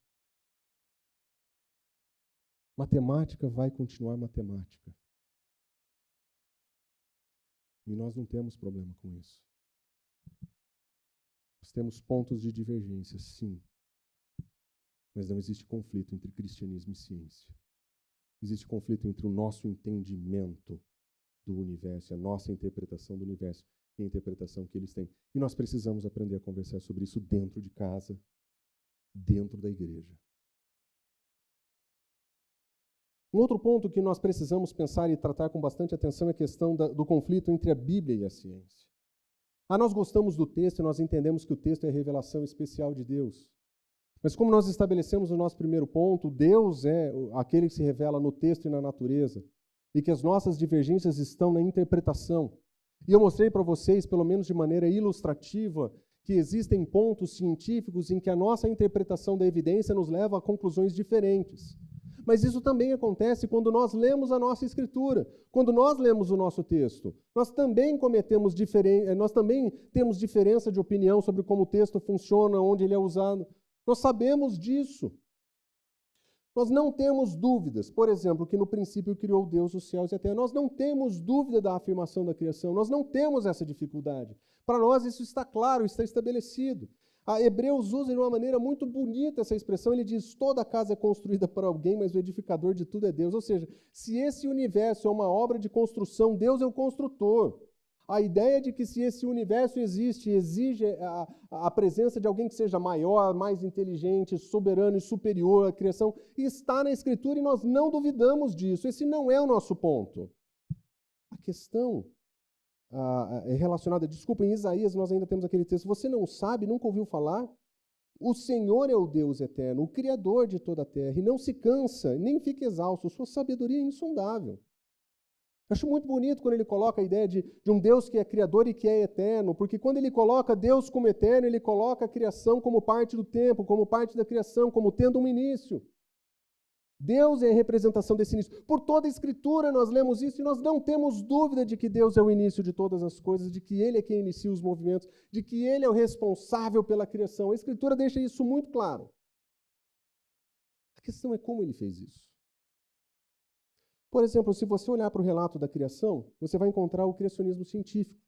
Matemática vai continuar matemática. E nós não temos problema com isso. Nós temos pontos de divergência, sim. Mas não existe conflito entre cristianismo e ciência. Existe conflito entre o nosso entendimento do universo, a nossa interpretação do universo e a interpretação que eles têm. E nós precisamos aprender a conversar sobre isso dentro de casa, dentro da igreja. Um outro ponto que nós precisamos pensar e tratar com bastante atenção é a questão do conflito entre a Bíblia e a ciência. Nós gostamos do texto e nós entendemos que o texto é a revelação especial de Deus. Mas como nós estabelecemos no nosso primeiro ponto, Deus é aquele que se revela no texto e na natureza, e que as nossas divergências estão na interpretação. E eu mostrei para vocês, pelo menos de maneira ilustrativa, que existem pontos científicos em que a nossa interpretação da evidência nos leva a conclusões diferentes. Mas isso também acontece quando nós lemos a nossa Escritura, quando nós lemos o nosso texto. Nós também temos diferença de opinião sobre como o texto funciona, onde ele é usado. Nós sabemos disso. Nós não temos dúvidas, por exemplo, que no princípio criou Deus os céus e a terra. Nós não temos dúvida da afirmação da criação, nós não temos essa dificuldade. Para nós isso está claro, está estabelecido. A Hebreus usa de uma maneira muito bonita essa expressão, ele diz, toda casa é construída por alguém, mas o edificador de tudo é Deus. Ou seja, se esse universo é uma obra de construção, Deus é o construtor. A ideia de que se esse universo existe, exige a presença de alguém que seja maior, mais inteligente, soberano e superior à criação, está na Escritura e nós não duvidamos disso. Esse não é o nosso ponto. A questão é relacionada, em Isaías nós ainda temos aquele texto, você não sabe, nunca ouviu falar? O Senhor é o Deus eterno, o Criador de toda a terra, e não se cansa, nem fica exausto, sua sabedoria é insondável. Acho muito bonito quando ele coloca a ideia de um Deus que é criador e que é eterno, porque quando ele coloca Deus como eterno, ele coloca a criação como parte do tempo, como parte da criação, como tendo um início. Deus é a representação desse início. Por toda a Escritura nós lemos isso e nós não temos dúvida de que Deus é o início de todas as coisas, de que Ele é quem inicia os movimentos, de que Ele é o responsável pela criação. A Escritura deixa isso muito claro. A questão é como Ele fez isso. Por exemplo, se você olhar para o relato da criação, você vai encontrar o criacionismo científico.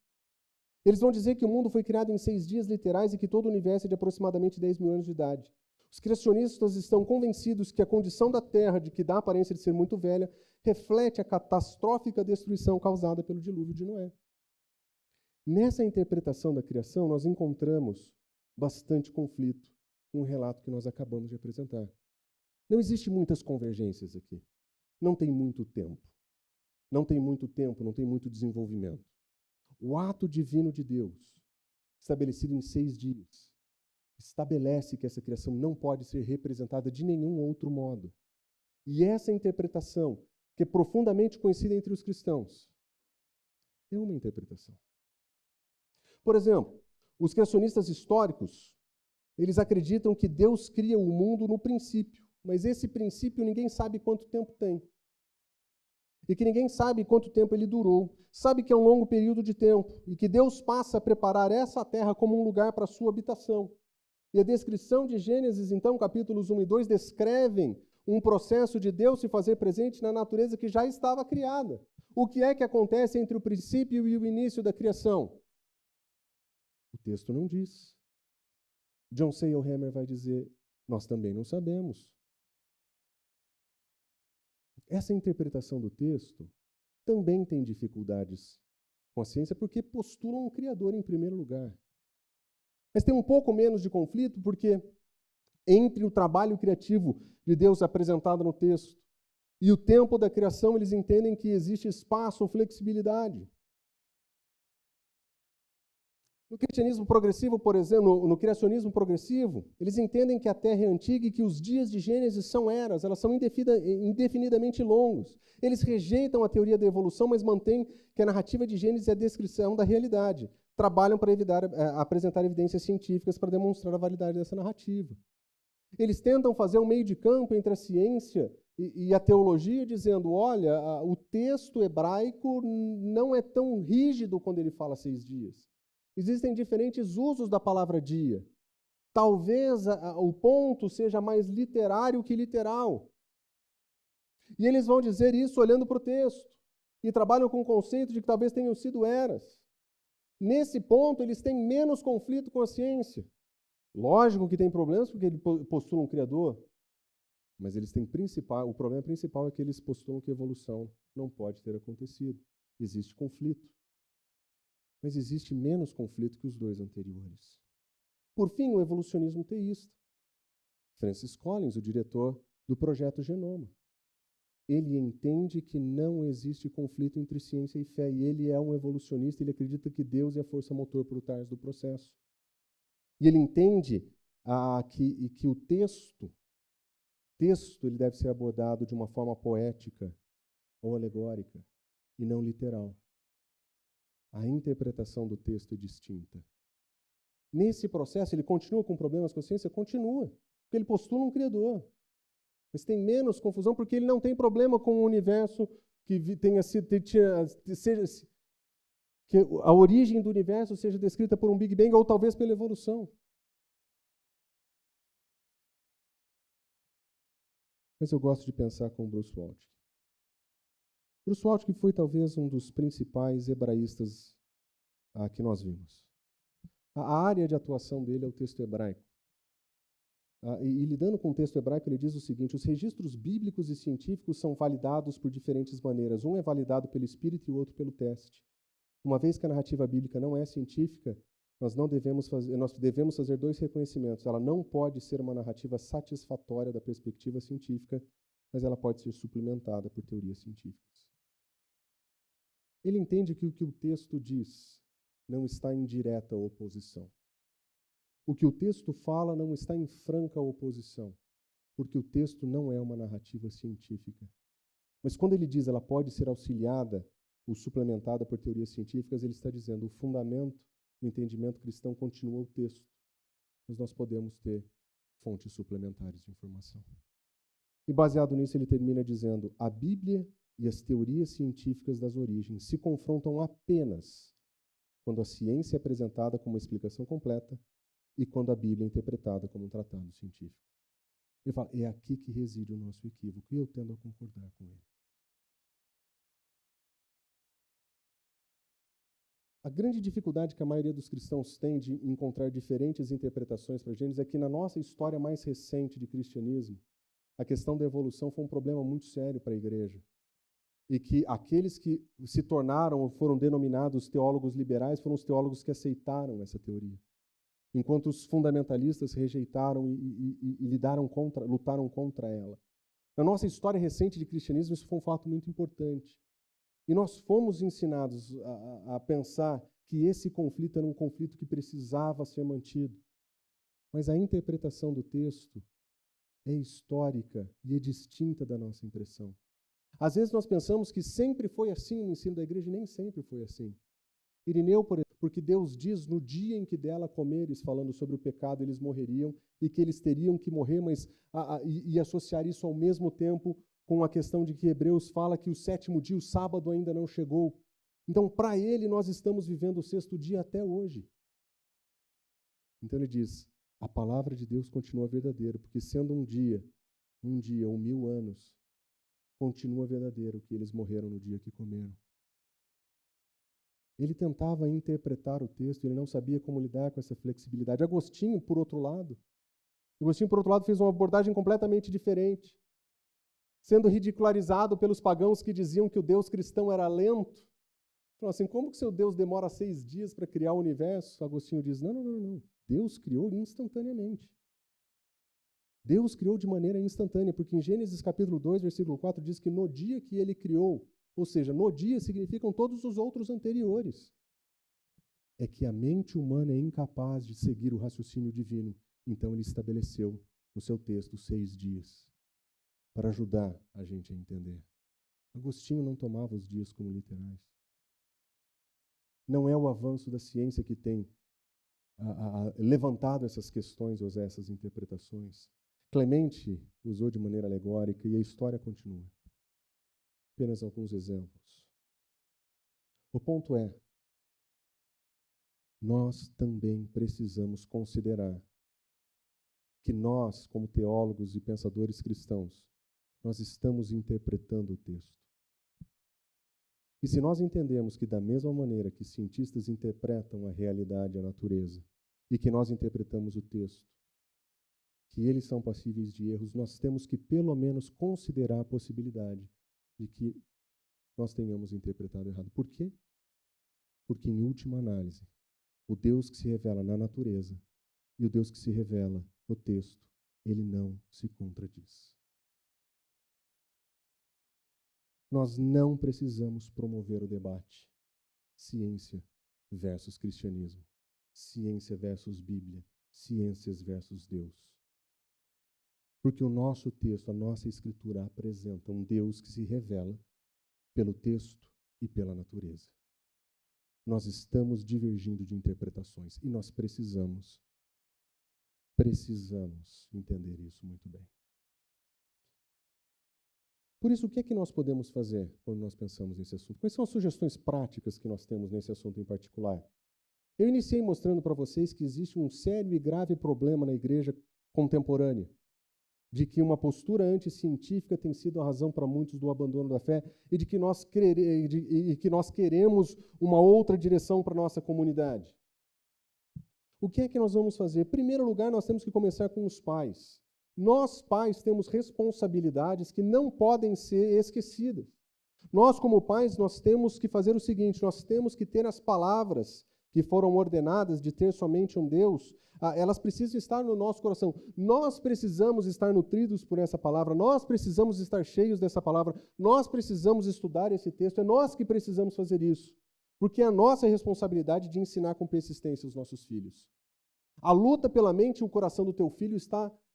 Eles vão dizer que o mundo foi criado em 6 dias literais e que todo o universo é de aproximadamente 10 mil anos de idade. Os criacionistas estão convencidos que a condição da Terra, de que dá a aparência de ser muito velha, reflete a catastrófica destruição causada pelo dilúvio de Noé. Nessa interpretação da criação, nós encontramos bastante conflito com o relato que nós acabamos de apresentar. Não existe muitas convergências aqui. Não tem muito tempo. Não tem muito tempo, não tem muito desenvolvimento. O ato divino de Deus, estabelecido em 6 dias, estabelece que essa criação não pode ser representada de nenhum outro modo. E essa interpretação, que é profundamente conhecida entre os cristãos, é uma interpretação. Por exemplo, os criacionistas históricos, eles acreditam que Deus cria o mundo no princípio, mas esse princípio ninguém sabe quanto tempo tem. E que ninguém sabe quanto tempo ele durou. Sabe que é um longo período de tempo e que Deus passa a preparar essa terra como um lugar para a sua habitação. E a descrição de Gênesis, então, capítulos 1 e 2, descrevem um processo de Deus se fazer presente na natureza que já estava criada. O que é que acontece entre o princípio e o início da criação? O texto não diz. John Saylhammer vai dizer, nós também não sabemos. Essa interpretação do texto também tem dificuldades com a ciência, porque postulam um Criador em primeiro lugar. Mas tem um pouco menos de conflito, porque entre o trabalho criativo de Deus apresentado no texto e o tempo da criação, eles entendem que existe espaço ou flexibilidade. No cristianismo progressivo, por exemplo, no criacionismo progressivo, eles entendem que a Terra é antiga e que os dias de Gênesis são eras, elas são indefinidamente longos. Eles rejeitam a teoria da evolução, mas mantêm que a narrativa de Gênesis é a descrição da realidade. Trabalham para apresentar evidências científicas para demonstrar a validade dessa narrativa. Eles tentam fazer um meio de campo entre a ciência e a teologia, dizendo, olha, o texto hebraico não é tão rígido quando ele fala 6 dias. Existem diferentes usos da palavra dia. Talvez o ponto seja mais literário que literal. E eles vão dizer isso olhando para o texto. E trabalham com o conceito de que talvez tenham sido eras. Nesse ponto, eles têm menos conflito com a ciência. Lógico que tem problemas, porque eles postulam um Criador. Mas eles têm o problema principal é que eles postulam que a evolução não pode ter acontecido. Existe conflito. Mas existe menos conflito que os dois anteriores. Por fim, o evolucionismo teísta. Francis Collins, o diretor do Projeto Genoma. Ele entende que não existe conflito entre ciência e fé, e ele é um evolucionista, ele acredita que Deus é a força motor por trás do processo. E ele entende que o texto ele deve ser abordado de uma forma poética ou alegórica, e não literal. A interpretação do texto é distinta. Nesse processo, ele continua com problemas com a ciência? Continua, porque ele postula um Criador. Mas tem menos confusão, porque ele não tem problema com o universo que que a origem do universo seja descrita por um Big Bang ou talvez pela evolução. Mas eu gosto de pensar com Bruce Waltke. Bruce Waltke foi talvez um dos principais hebraístas que nós vimos. A área de atuação dele é o texto hebraico. E lidando com o texto hebraico, ele diz o seguinte: os registros bíblicos e científicos são validados por diferentes maneiras. Um é validado pelo espírito e o outro pelo teste. Uma vez que a narrativa bíblica não é científica, nós devemos fazer 2 reconhecimentos. Ela não pode ser uma narrativa satisfatória da perspectiva científica, mas ela pode ser suplementada por teorias científicas. Ele entende que o que o texto diz não está em direta oposição. O que o texto fala não está em franca oposição, porque o texto não é uma narrativa científica. Mas quando ele diz ela pode ser auxiliada ou suplementada por teorias científicas, ele está dizendo o fundamento do entendimento cristão continua o texto, mas nós podemos ter fontes suplementares de informação. E baseado nisso, ele termina dizendo: a Bíblia e as teorias científicas das origens se confrontam apenas quando a ciência é apresentada como uma explicação completa e quando a Bíblia é interpretada como um tratado científico. Ele fala, é aqui que reside o nosso equívoco, e eu tendo a concordar com ele. A grande dificuldade que a maioria dos cristãos tem de encontrar diferentes interpretações para Gênesis é que na nossa história mais recente de cristianismo, a questão da evolução foi um problema muito sério para a igreja. e que aqueles que se tornaram ou foram denominados teólogos liberais foram os teólogos que aceitaram essa teoria, enquanto os fundamentalistas rejeitaram e lutaram contra ela. Na nossa história recente de cristianismo, isso foi um fato muito importante. E nós fomos ensinados a pensar que esse conflito era um conflito que precisava ser mantido. Mas a interpretação do texto é histórica e é distinta da nossa impressão. Às vezes nós pensamos que sempre foi assim o ensino da igreja, e nem sempre foi assim. Irineu, por exemplo, porque Deus diz, no dia em que dela comeres, falando sobre o pecado, eles morreriam, e que eles teriam que morrer, mas e associar isso ao mesmo tempo com a questão de que Hebreus fala que o 7º dia, o sábado, ainda não chegou. Então, para ele, nós estamos vivendo o 6º dia até hoje. Então ele diz, a palavra de Deus continua verdadeira, porque sendo um dia, ou 1000 anos, continua verdadeiro que eles morreram no dia que comeram. Ele tentava interpretar o texto, ele não sabia como lidar com essa flexibilidade. Agostinho, por outro lado, fez uma abordagem completamente diferente, sendo ridicularizado pelos pagãos que diziam que o Deus cristão era lento. Falou assim, como que seu Deus demora 6 dias para criar o universo? Agostinho diz, não. Deus criou instantaneamente. Deus criou de maneira instantânea, porque em Gênesis capítulo 2, versículo 4, diz que no dia que ele criou, ou seja, no dia significam todos os outros anteriores. É que a mente humana é incapaz de seguir o raciocínio divino. Então ele estabeleceu no seu texto 6 dias para ajudar a gente a entender. Agostinho não tomava os dias como literais. Não é o avanço da ciência que tem levantado essas questões ou essas interpretações. Clemente usou de maneira alegórica e a história continua. Apenas alguns exemplos. O ponto é, nós também precisamos considerar que nós, como teólogos e pensadores cristãos, nós estamos interpretando o texto. E se nós entendemos que da mesma maneira que cientistas interpretam a realidade, a natureza, e que nós interpretamos o texto, que eles são passíveis de erros, nós temos que pelo menos considerar a possibilidade de que nós tenhamos interpretado errado. Por quê? Porque, em última análise, o Deus que se revela na natureza e o Deus que se revela no texto, ele não se contradiz. Nós não precisamos promover o debate ciência versus cristianismo, ciência versus Bíblia, ciências versus Deus. Porque o nosso texto, a nossa escritura apresenta um Deus que se revela pelo texto e pela natureza. Nós estamos divergindo de interpretações e nós precisamos entender isso muito bem. Por isso, o que é que nós podemos fazer quando nós pensamos nesse assunto? Quais são as sugestões práticas que nós temos nesse assunto em particular? Eu iniciei mostrando para vocês que existe um sério e grave problema na igreja contemporânea, de que uma postura anticientífica tem sido a razão para muitos do abandono da fé e de que nós queremos uma outra direção para a nossa comunidade. O que é que nós vamos fazer? Em primeiro lugar, nós temos que começar com os pais. Nós, pais, temos responsabilidades que não podem ser esquecidas. Nós, como pais, nós temos que fazer o seguinte, nós temos que ter as palavras que foram ordenadas de ter somente um Deus, elas precisam estar no nosso coração. Nós precisamos estar nutridos por essa palavra, nós precisamos estar cheios dessa palavra, nós precisamos estudar esse texto, é nós que precisamos fazer isso, porque é a nossa responsabilidade de ensinar com persistência os nossos filhos. A luta pela mente e o coração do teu filho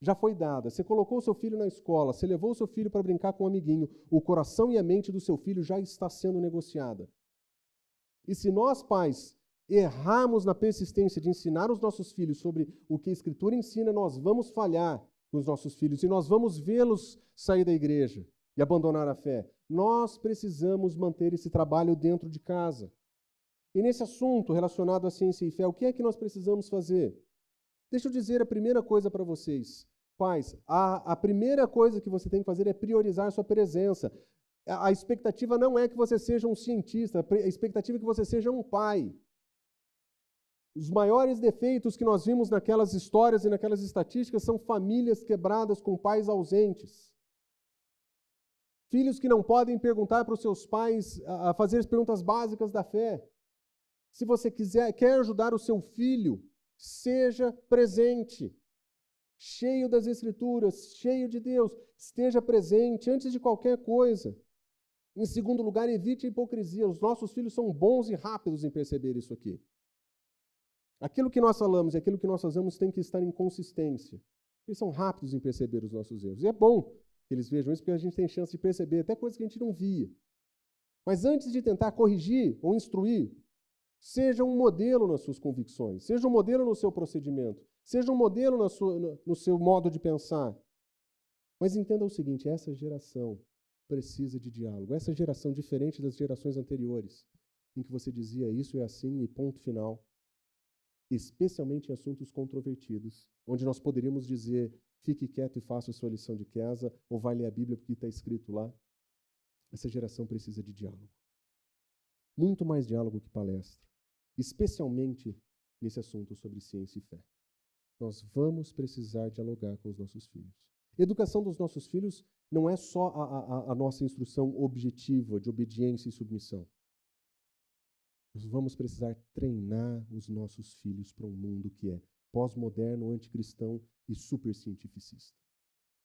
já foi dada. Você colocou o seu filho na escola, você levou o seu filho para brincar com um amiguinho, o coração e a mente do seu filho já está sendo negociada. E se nós, pais, errarmos na persistência de ensinar os nossos filhos sobre o que a Escritura ensina, nós vamos falhar com os nossos filhos e nós vamos vê-los sair da igreja e abandonar a fé. Nós precisamos manter esse trabalho dentro de casa. E nesse assunto relacionado à ciência e fé, o que é que nós precisamos fazer? Deixa eu dizer a primeira coisa para vocês. Pais, a primeira coisa que você tem que fazer é priorizar a sua presença. A expectativa não é que você seja um cientista, a expectativa é que você seja um pai. Os maiores defeitos que nós vimos naquelas histórias e naquelas estatísticas são famílias quebradas com pais ausentes. Filhos que não podem perguntar para os seus pais, a fazer as perguntas básicas da fé. Se você quer ajudar o seu filho, seja presente, cheio das Escrituras, cheio de Deus, esteja presente antes de qualquer coisa. Em segundo lugar, evite a hipocrisia. Os nossos filhos são bons e rápidos em perceber isso aqui. Aquilo que nós falamos e aquilo que nós fazemos tem que estar em consistência. Eles são rápidos em perceber os nossos erros. E é bom que eles vejam isso, porque a gente tem chance de perceber até coisas que a gente não via. Mas antes de tentar corrigir ou instruir, seja um modelo nas suas convicções, seja um modelo no seu procedimento, seja um modelo no seu modo de pensar. Mas entenda o seguinte, essa geração precisa de diálogo. Essa geração, diferente das gerações anteriores, em que você dizia isso é assim e ponto final, especialmente em assuntos controvertidos, onde nós poderíamos dizer, fique quieto e faça a sua lição de casa, ou vai ler a Bíblia porque está escrito lá. Essa geração precisa de diálogo. Muito mais diálogo que palestra, especialmente nesse assunto sobre ciência e fé. Nós vamos precisar dialogar com os nossos filhos. A educação dos nossos filhos não é só a nossa instrução objetiva de obediência e submissão. Nós vamos precisar treinar os nossos filhos para um mundo que é pós-moderno, anticristão e supercientificista.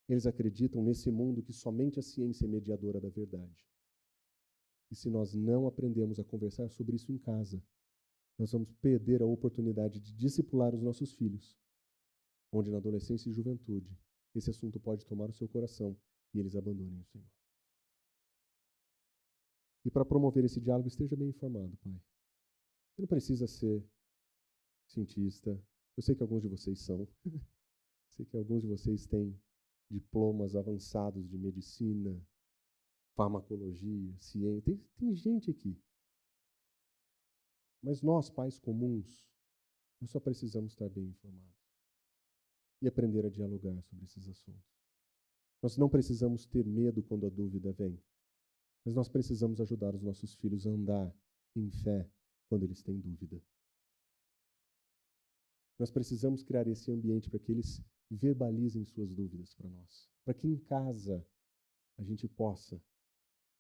Eles acreditam nesse mundo que somente a ciência é mediadora da verdade. E se nós não aprendemos a conversar sobre isso em casa, nós vamos perder a oportunidade de discipular os nossos filhos, onde na adolescência e juventude esse assunto pode tomar o seu coração e eles abandonem o Senhor. E para promover esse diálogo, esteja bem informado, pai. Você não precisa ser cientista. Eu sei que alguns de vocês são. Sei que alguns de vocês têm diplomas avançados de medicina, farmacologia, ciência. Tem gente aqui. Mas nós, pais comuns, nós só precisamos estar bem informados e aprender a dialogar sobre esses assuntos. Nós não precisamos ter medo quando a dúvida vem, mas nós precisamos ajudar os nossos filhos a andar em fé quando eles têm dúvida. Nós precisamos criar esse ambiente para que eles verbalizem suas dúvidas para nós, para que em casa a gente possa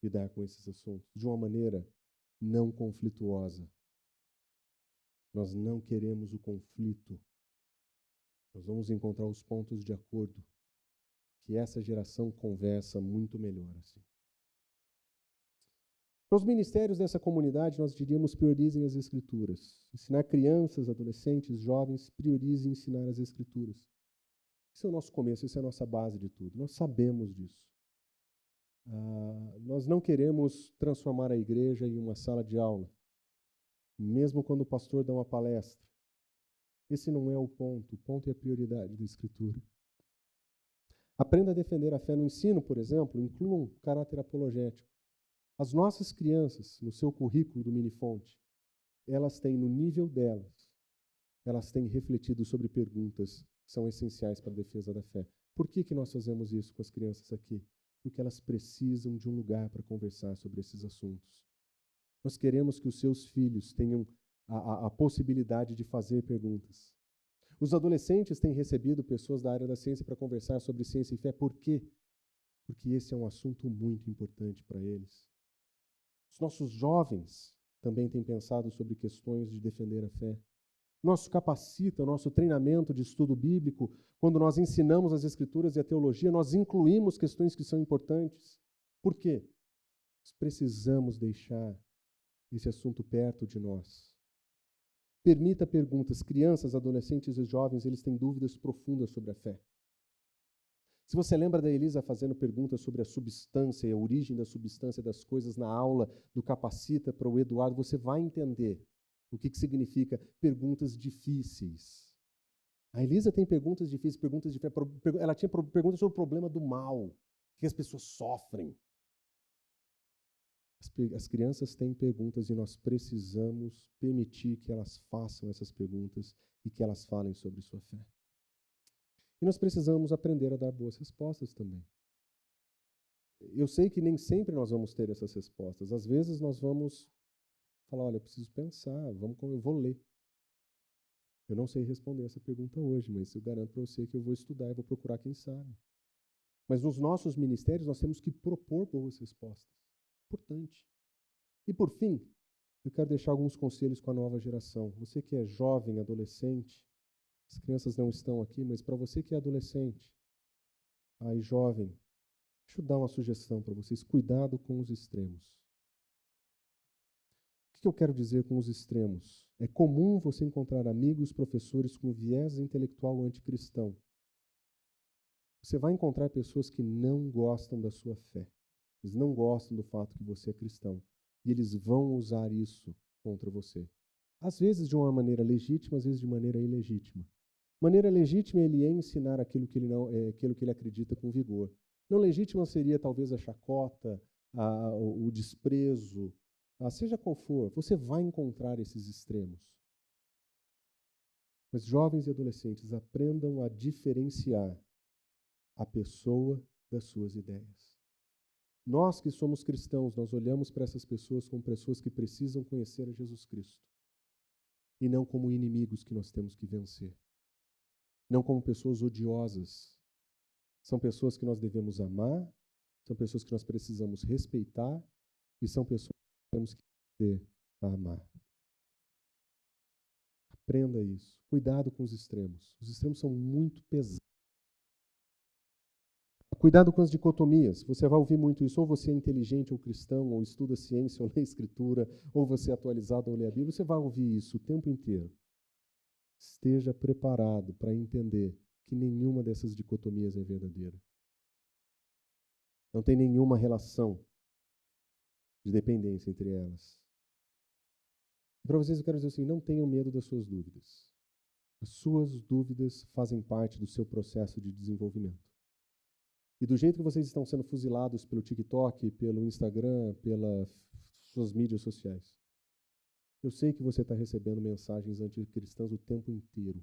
lidar com esses assuntos de uma maneira não conflituosa. Nós não queremos o conflito. Nós vamos encontrar os pontos de acordo, que essa geração conversa muito melhor assim. Para os ministérios dessa comunidade, nós diríamos priorizem as Escrituras. Ensinar crianças, adolescentes, jovens, priorize ensinar as Escrituras. Esse é o nosso começo, essa é a nossa base de tudo. Nós sabemos disso. Nós não queremos transformar a igreja em uma sala de aula, mesmo quando o pastor dá uma palestra. Esse não é o ponto é a prioridade da Escritura. Aprenda a defender a fé no ensino, por exemplo, incluam caráter apologético. As nossas crianças, no seu currículo do Minifonte, elas têm, no nível delas, elas têm refletido sobre perguntas que são essenciais para a defesa da fé. Por que nós fazemos isso com as crianças aqui? Porque elas precisam de um lugar para conversar sobre esses assuntos. Nós queremos que os seus filhos tenham a possibilidade de fazer perguntas. Os adolescentes têm recebido pessoas da área da ciência para conversar sobre ciência e fé. Por quê? Porque esse é um assunto muito importante para eles. Os nossos jovens também têm pensado sobre questões de defender a fé. Nosso capacita, o nosso treinamento de estudo bíblico, quando nós ensinamos as Escrituras e a teologia, nós incluímos questões que são importantes. Por quê? Nós precisamos deixar esse assunto perto de nós. Permita perguntas. Crianças, adolescentes e jovens, eles têm dúvidas profundas sobre a fé. Se você lembra da Elisa fazendo perguntas sobre a substância e a origem da substância das coisas na aula do Capacita para o Eduardo, você vai entender o que significa perguntas difíceis. A Elisa tem perguntas difíceis, perguntas de fé. Ela tinha perguntas sobre o problema do mal, que as pessoas sofrem. As crianças têm perguntas e nós precisamos permitir que elas façam essas perguntas e que elas falem sobre sua fé. E nós precisamos aprender a dar boas respostas também. Eu sei que nem sempre nós vamos ter essas respostas. Às vezes nós vamos falar, olha, eu preciso pensar, eu vou ler. Eu não sei responder essa pergunta hoje, mas eu garanto para você que eu vou estudar e vou procurar quem sabe. Mas nos nossos ministérios nós temos que propor boas respostas. Importante. E por fim, eu quero deixar alguns conselhos com a nova geração. Você que é jovem, adolescente, as crianças não estão aqui, mas para você que é adolescente, aí jovem, deixa eu dar uma sugestão para vocês. Cuidado com os extremos. O que eu quero dizer com os extremos? É comum você encontrar amigos, professores com viés intelectual anticristão. Você vai encontrar pessoas que não gostam da sua fé. Eles não gostam do fato que você é cristão. E eles vão usar isso contra você. Às vezes de uma maneira legítima, às vezes de maneira ilegítima. Maneira legítima ele é ensinar aquilo que ele acredita com vigor. Não legítima seria talvez a chacota, o desprezo, seja qual for, você vai encontrar esses extremos. Mas jovens e adolescentes, aprendam a diferenciar a pessoa das suas ideias. Nós que somos cristãos, nós olhamos para essas pessoas como pessoas que precisam conhecer a Jesus Cristo. E não como inimigos que nós temos que vencer. Não como pessoas odiosas. São pessoas que nós devemos amar, são pessoas que nós precisamos respeitar e são pessoas que temos que aprender a amar. Aprenda isso. Cuidado com os extremos. Os extremos são muito pesados. Cuidado com as dicotomias. Você vai ouvir muito isso. Ou você é inteligente ou cristão, ou estuda ciência, ou lê escritura, ou você é atualizado ou lê a Bíblia. Você vai ouvir isso o tempo inteiro. Esteja preparado para entender que nenhuma dessas dicotomias é verdadeira. Não tem nenhuma relação de dependência entre elas. Para vocês eu quero dizer assim, não tenham medo das suas dúvidas. As suas dúvidas fazem parte do seu processo de desenvolvimento. E do jeito que vocês estão sendo fuzilados pelo TikTok, pelo Instagram, pelas suas mídias sociais, eu sei que você está recebendo mensagens anticristãs o tempo inteiro.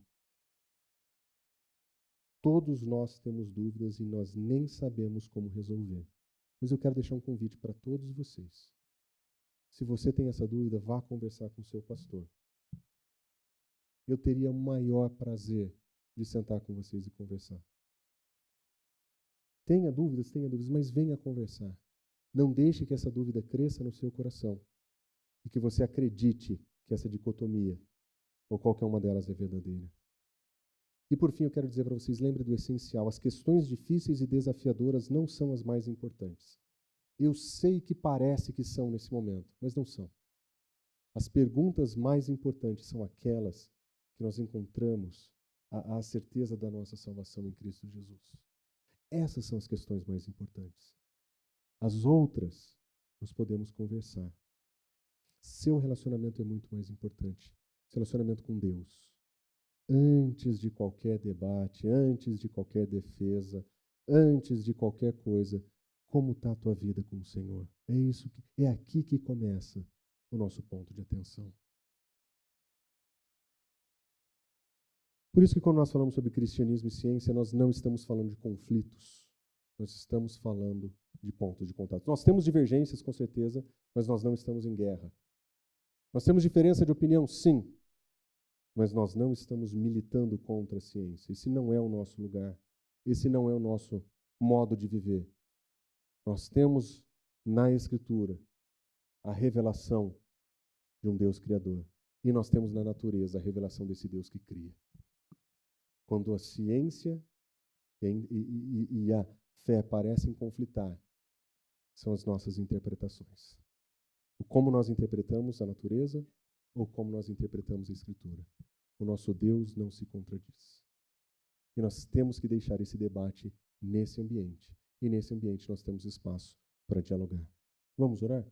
Todos nós temos dúvidas e nós nem sabemos como resolver. Mas eu quero deixar um convite para todos vocês. Se você tem essa dúvida, vá conversar com o seu pastor. Eu teria o maior prazer de sentar com vocês e conversar. Tenha dúvidas, mas venha conversar. Não deixe que essa dúvida cresça no seu coração e que você acredite que essa dicotomia ou qualquer uma delas é verdadeira. E por fim, eu quero dizer para vocês, lembre do essencial. As questões difíceis e desafiadoras não são as mais importantes. Eu sei que parece que são nesse momento, mas não são. As perguntas mais importantes são aquelas que nós encontramos a certeza da nossa salvação em Cristo Jesus. Essas são as questões mais importantes. As outras, nós podemos conversar. Seu relacionamento é muito mais importante. Seu relacionamento com Deus. Antes de qualquer debate, antes de qualquer defesa, antes de qualquer coisa, como está a tua vida com o Senhor? É aqui que começa o nosso ponto de atenção. Por isso que quando nós falamos sobre cristianismo e ciência, nós não estamos falando de conflitos. Nós estamos falando de pontos de contato. Nós temos divergências, com certeza, mas nós não estamos em guerra. Nós temos diferença de opinião, sim, mas nós não estamos militando contra a ciência. Esse não é o nosso lugar. Esse não é o nosso modo de viver. Nós temos na Escritura a revelação de um Deus criador. E nós temos na natureza a revelação desse Deus que cria. Quando a ciência e a fé parecem conflitar, são as nossas interpretações. O como nós interpretamos a natureza ou como nós interpretamos a Escritura. O nosso Deus não se contradiz. E nós temos que deixar esse debate nesse ambiente. E nesse ambiente nós temos espaço para dialogar. Vamos orar?